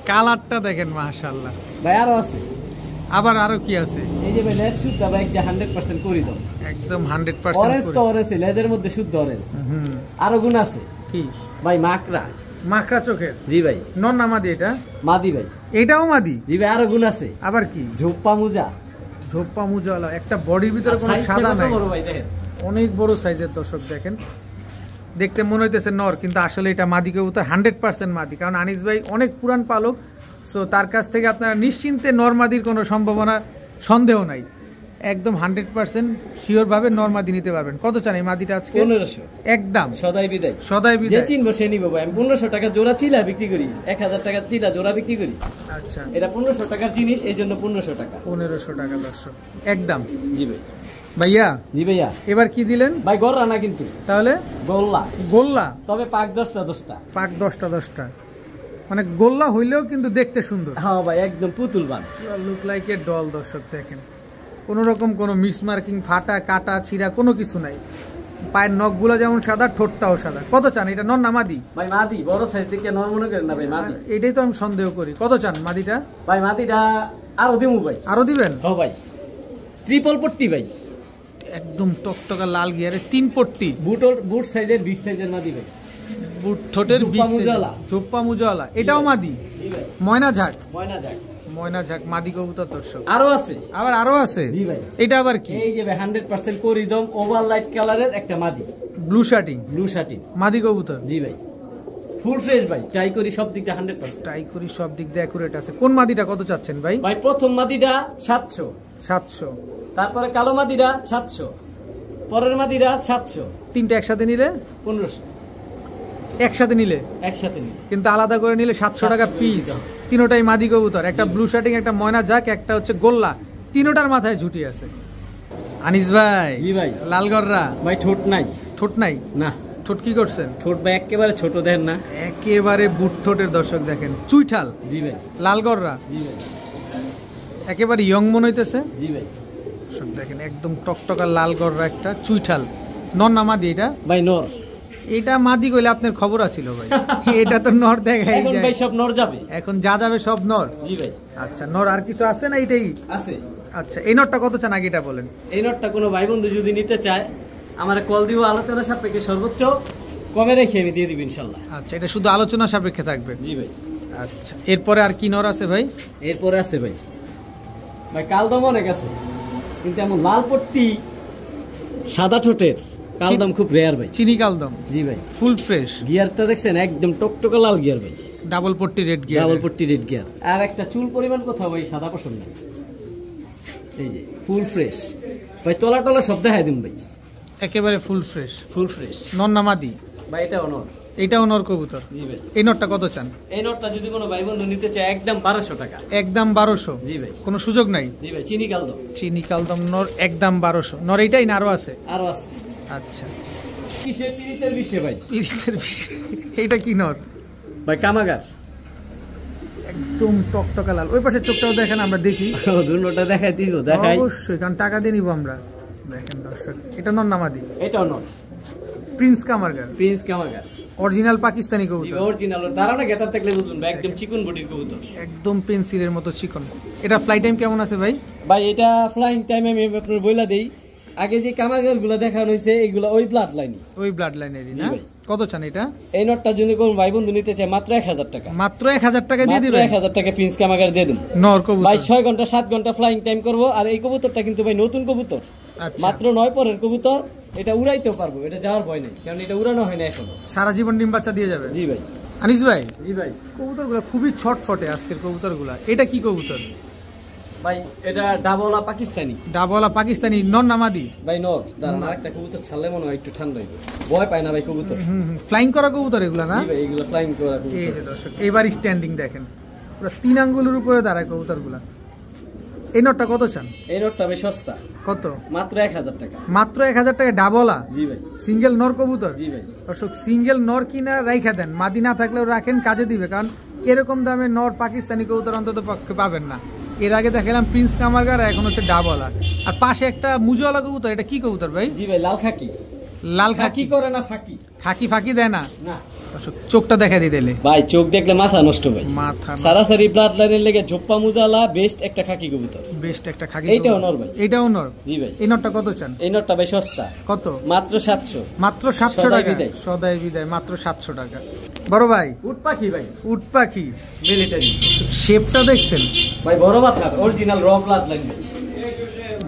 কালারটা দেখেন মাশাআল্লাহ। ভাই আরো আছে। আবার আরো কি আছে? এই যে ভাই, লেজ শুদ্ধ ভাই, 100% করে দাও। একদম 100% অরেঞ্জ তো অরেঞ্জ, লেজের মধ্যে শুদ্ধ অরেঞ্জ। আরো গুণ আছে। কি ভাই? মাকড়া। মাকড়া চোখের? জি ভাই। নর না মাদি এটা? মাদি ভাই। এটাও মাদি? জি ভাই, আরো গুণ আছে। আবার কি? ঝোপ্পা মুজা। ঝোপ্পা মুজাওয়ালা, একটা বডির ভিতরে কোনো সাদা নাই, অনেক বড় সাইজের দর্শক দেখেন। দেখতে মনে হইতেছে নর, কিন্তু আসলে এটা মাদি কবুতর, 100% মাদি। কারণ আনিস ভাই অনেক পুরান পালক, সো তার কাছ থেকে আপনারা নিশ্চিন্তে নর মাদির কোনো সম্ভাবনা, সন্দেহ নাই, একদম 100% শিওর ভাবে নর মাদি নিতে পারবেন। কত চান এই মাদিটা আজকে? 1500 একদম। সদাই বিদায়, সদাই বিদায়। যে চিনবো সে নিব ভাই। আমি 1500 টাকা জোড়া চিলা বিক্রি করি, 1000 টাকা চিলা জোড়া বিক্রি করি। আচ্ছা, এটা 1500 টাকার জিনিস, এই জন্য 1500 টাকা। 1500 টাকা দর্শক একদম। জি ভাই। ভাইয়া, জি ভাইয়া, এবার কি দিলেন ভাই? গররা না কিন্তু, তাহলে গোল্লা। গোল্লা, তবে পাক 10টা পাক 10টা, মানে গোল্লা হইলেও কিন্তু দেখতে সুন্দর। হ্যাঁ ভাই, একদম পুতুল বান, লুক লাইক এ ডল। দর্শক দেখেন, কোনো রকম কোনো মিসমার্কিং, ফাটা কাটা ছিঁড়া কোনো কিছু নাই। পায়ের নখগুলো যেমন সাদা, ঠোঁটটাও সাদা। কত চান এটা? নর না মাদি? ভাই মাদি, বড় সাইজ দেখে নর মনে করেন না ভাই, মাদি। এটাই তো আমি সন্দেহ করি। কত চান মাদিটা? ভাই মাদিটা আরো দিমু ভাই। আরো দিবেন? হ্যাঁ ভাই, ট্রিপল পট্টি ভাই, একদম টকটকা লাল গিয়ারে 3 পট্টি, বুট সাইজের, বিগ সাইজের মাদি ভাই। বুট ঠোঁটের ঝোপ্পা মুজাওয়ালা। ঝোপ্পা মুজাওয়ালা, এটাও মাদি? জি ভাই। ময়না ঝাক, ময়না ঝাক, ময়না ঝাক মাদি কবুতর দর্শক। আরো আছে, আবার আরো আছে? জি ভাই। এটা আবার কি? এই যে ভাই 100% করিদম ওভার লাইট কালারের একটা মাদি, ব্লু শার্টিং, ব্লু শার্টিং মাদি কবুতর। জি ভাই, ফুল ফ্রেশ ভাই, ট্রাই করি সব দিক দিয়ে 100%। ট্রাই করি সব দিক দিয়ে অ্যাকুরেট আছে। কোন মাদিটা কত চাচ্ছেন ভাই? ভাই প্রথম মাদিটা 700, 700। তারপরে কালো মাদিটা 700, পরের মাদিটা 700, তিনটা একসাথে নিলে 1500। একসাথে নিলে, একসাথে নিই, কিন্তু আলাদা করে নিলে 700 টাকা পিস। তিনোটাই মাদি কবুতর, একটা ব্লু শার্টিং, একটা ময়না ঝাক, একটা হচ্ছে গোল্লা। তিনোটার মাথায় ঝুটি আছে। আনিস ভাই, জি ভাই। লালগররা ভাই ঠোঁট নাই, ঠোঁট নাই না। ঠোঁট কি করছেন? ঠোঁট ভাই একেবারে ছোট, দেন না, একেবারে বুট ঠোঁটের দর্শক দেখেন, চুইঠাল। জি ভাই। লালগররা জি ভাই। একেবারে ইয়ং মনে হইতেছে জি ভাই। দর্শক দেখেন, একদম টকটকা লালগররা একটা চুইঠাল। নর না মাদি এটা? ভাই নর। এটা মাদি কইলে আপনার খবর আছিল ভাই, এটা তো নর দেখাই এখন যায়। ভাই সব নর যাবে, এখন যা যাবে সব নর। জি ভাই। আচ্ছা, নর আর কিছু আছে না এটাই আছে? আচ্ছা, এই নরটা কত চান আগে এটা বলেন। এই নটটা কোনো ভাই বন্ধু যদি নিতে চায়, আমার কল দিব, আলোচনা সাপেক্ষে সর্বোচ্চ কমে রেখে আমি দিয়ে দিব ইনশাল্লাহ। আচ্ছা, এটা শুধু আলোচনা সাপেক্ষে থাকবে? জি ভাই। আচ্ছা, এরপরে আর কি নর আছে ভাই? এরপরে আছে ভাই, ভাই কালদম অনেক আছে, কিন্তু এমন লাল পট্টি সাদা ঠোঁটের কালদম খুব রেয়ার ভাই। চিনি কালদম? জি ভাই। Full fresh. গিয়ারটা দেখছেন, একদম টকটকা লাল গিয়ার ভাই, ডাবল পট্টি রেড গিয়ার। ডাবল পট্টি রেড গিয়ার। আর একটা চুল পরিমাণ কোথাও ভাই সাদা পছন্দ নাই, এই যে ফুল ফ্রেশ ভাই, তলা টলা সব দেখাই দিন ভাই, একেবারে ফুল ফ্রেশ। Full fresh. নর না মাদি? ভাই এটাও নর। এটাও নর কবুতর? জি ভাই। এই নরটা কত চান? এই নটটা যদি কোনো ভাই বন্ধু নিতে চায়, একদম 1200 টাকা। একদম 1200? জি ভাই। কোনো সুযোগ নাই? জি ভাই, চিনি কালদম। চিনি কালদম নর একদম 1200। নর এইটাই না আরো আছে? আরো আছে। আচ্ছা, কিসের পিরিতের বিষয় ভাই? এইটা কি নর ভাই? কামাগার, একদম টকটকা লাল। ওই পাশে চোখটাও দেখেন, আমরা দেখি। দুটোটা দেখাই দিব, দেখাই অবশ্যই, কারণ টাকা দিয়ে নিবো আমরা। দেখেন দর্শক, এটা নর না মাদি? এটাও নর। প্রিন্স কামারগার, প্রিন্স কামাগার, অরিজিনাল পাকিস্তানি কবুতর। অরিজিনাল দাঁড়ানো গেটার দেখলে বুঝবেন ভাই, একদম চিকন বডির কবুতর, একদম পেন্সিলের মতো চিকন। এটা ফ্লাই টাইম কেমন আছে ভাই? ভাই এটা ফ্লাইং টাইম আমি আপনার বইলা দেই, আগে যে কামাগার গুলা দেখানো হয়েছে এগুলা ওই ব্লাড লাইন, ওই ব্লাড লাইনেরই না? কত চান এটা? এই নটটা যদি কোন ভাই বন্ধু নিতে চায়, মাত্র 1000 টাকা। মাত্র 1000 টাকা দিয়ে দিবেন? 1000 টাকা প্রিন্স কামাগার দিয়ে দেন। নর কবুতর ভাই 6 ঘন্টা 7 ঘন্টা ফ্লাইং টাইম করবো। আর এই কবুতরটা কিন্তু ভাই নতুন কবুতর, মাত্র 9 পরের কবুতর। এটা উড়াইতেও পারবো, এটা যাওয়ার ভয় নেই, কারণ এটা উড়ানো হয় না এখনো। সারা জীবন ডিম বাচ্চা দিয়ে যাবে? জি ভাই। আনিস ভাই, জি ভাই। কবুতরগুলো খুবই ছটফটে আজকের কবুতরগুলা। এটা কি কবুতর ভাই? এটা ডাবলা পাকিস্তানি। ডাবলা পাকিস্তানি, নর না মাদি? ভাই নর। দাঁড়ান, আরেকটা কবুতর ছাড়লে মনে হয় একটু ঠান্ডা হইবে, ভয় পায় না ভাই কবুতর। ফ্লাইং করা কবুতর এগুলা না? জি ভাই, এগুলো ফ্লাইং করা কবুতর। এই যে দর্শক, এবার স্ট্যান্ডিং দেখেন, পুরো 3 আঙ্গুলের উপরে দাঁড়ায় কবুতরগুলা। এই নটটা কত চান? এই নটটা ভাই সস্তা। কত? মাত্র 1000 টাকা। মাত্র 1000 টাকা? ডাবলা? জি ভাই। সিঙ্গেল নর কবুতর? জি ভাই। দর্শক, সিঙ্গেল নর কিনা রাইখা দেন, মাদি না থাকলেও রাখেন, কাজে দিবে। কারণ এরকম দামে নর পাকিস্তানি কবুতর অন্তত পক্ষে পাবেন না। এর আগে দেখালাম প্রিন্স কামারগার, এখন হচ্ছে ডাবলা। আর পাশে একটা মুজওয়ালা কবুতর, এটা কি কবুতর ভাই? জি ভাই, লাল খাকি। লাল খাকি করে না ফাঁকি? খাকি ফাঁকি দেয় না? না। দর্শক, চোখটা দেখা দিলে ভাই, চোখ দেখলে মাথা নষ্ট ভাই, মাথা সারাসারি ব্লাড লাইনের লেগে ঝোপ্পা মুজালা বেস্ট একটা খাকি কবুতর। বেস্ট একটা খাকি। এইটাও নর ভাই? এটাও নর? জি ভাই। এই নরটা কত চান? এই নরটা ভাই সস্তা। কত? মাত্র 700। মাত্র 700 টাকা? সদাই বিদায়, মাত্র 700 টাকা। বড় ভাই, উট পাখি ভাই, উট পাখি মিলিটারি। শেপটা দেখছেন ভাই? বড় মাথা, অরিজিনাল র ব্লাড লাইন ভাই।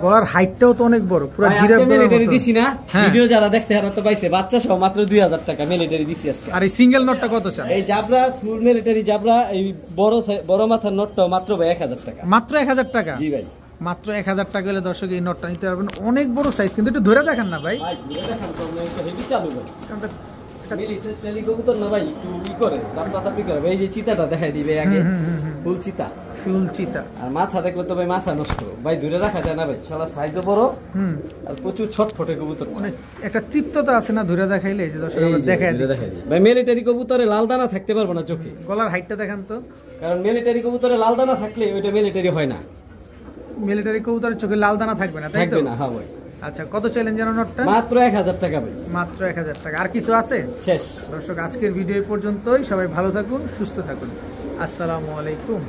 গলার হাইটটাও তো অনেক বড়, পুরো জিরাফ গলার মিলিটারি মতো। দিছি না, হ্যাঁ। ভিডিও যারা দেখছে এরা তো পাইছে, বাচ্চা সহ মাত্র 2000 টাকা মিলিটারি দিছি আজকে। আর এই সিঙ্গেল নটটা কত চান? এই জাবরা ফুল মিলিটারি জাবরা, এই বড় মাথার নটটা মাত্র ভাই 1000 টাকা। মাত্র 1000 টাকা? জি ভাই, মাত্র 1000 টাকা হলে দর্শক এই নটটা নিতে পারবেন। অনেক বড় সাইজ, কিন্তু একটু ধরে দেখান না ভাই। ভাই ভিডিও দেখান তো আমি একটা হেভি চালু ভাই। কারণটা মিলিটারি কবুতর না ভাই, একটু ই করে দাঁত করে। এই যে চিতাটা দেখাই দিবে আগে, ফুল চিতা, ফুল চিতা। আর মাথা দেখলে তো ভাই মাথা নষ্ট ভাই, দূরে রাখা যায় না ভাই, শালা সাইজও বড় আর প্রচুর ছটফটে কবুতর। অনেক একটা তৃপ্ততা আছে না ধরে দেখাইলে, যে দর্শক আমরা দেখাই দিই ভাই। মিলিটারি কবুতরে লাল দানা থাকতে পারবো না চোখে। গলার হাইটটা দেখান তো। কারণ মিলিটারি কবুতরে লাল দানা থাকলে ওইটা মিলিটারি হয় না। মিলিটারি কবুতরের চোখে লাল দানা থাকবে না, তাই তো? থাকবে না, হ্যাঁ ভাই। আচ্ছা, কত চ্যালেঞ্জ জানো নটটা? মাত্র 1000 টাকা ভাই, মাত্র 1000 টাকা। আর কিছু আছে? শেষ। দর্শক আজকের ভিডিও পর্যন্তই। সবাই ভালো থাকুন, সুস্থ থাকুন। আসসালামু আলাইকুম।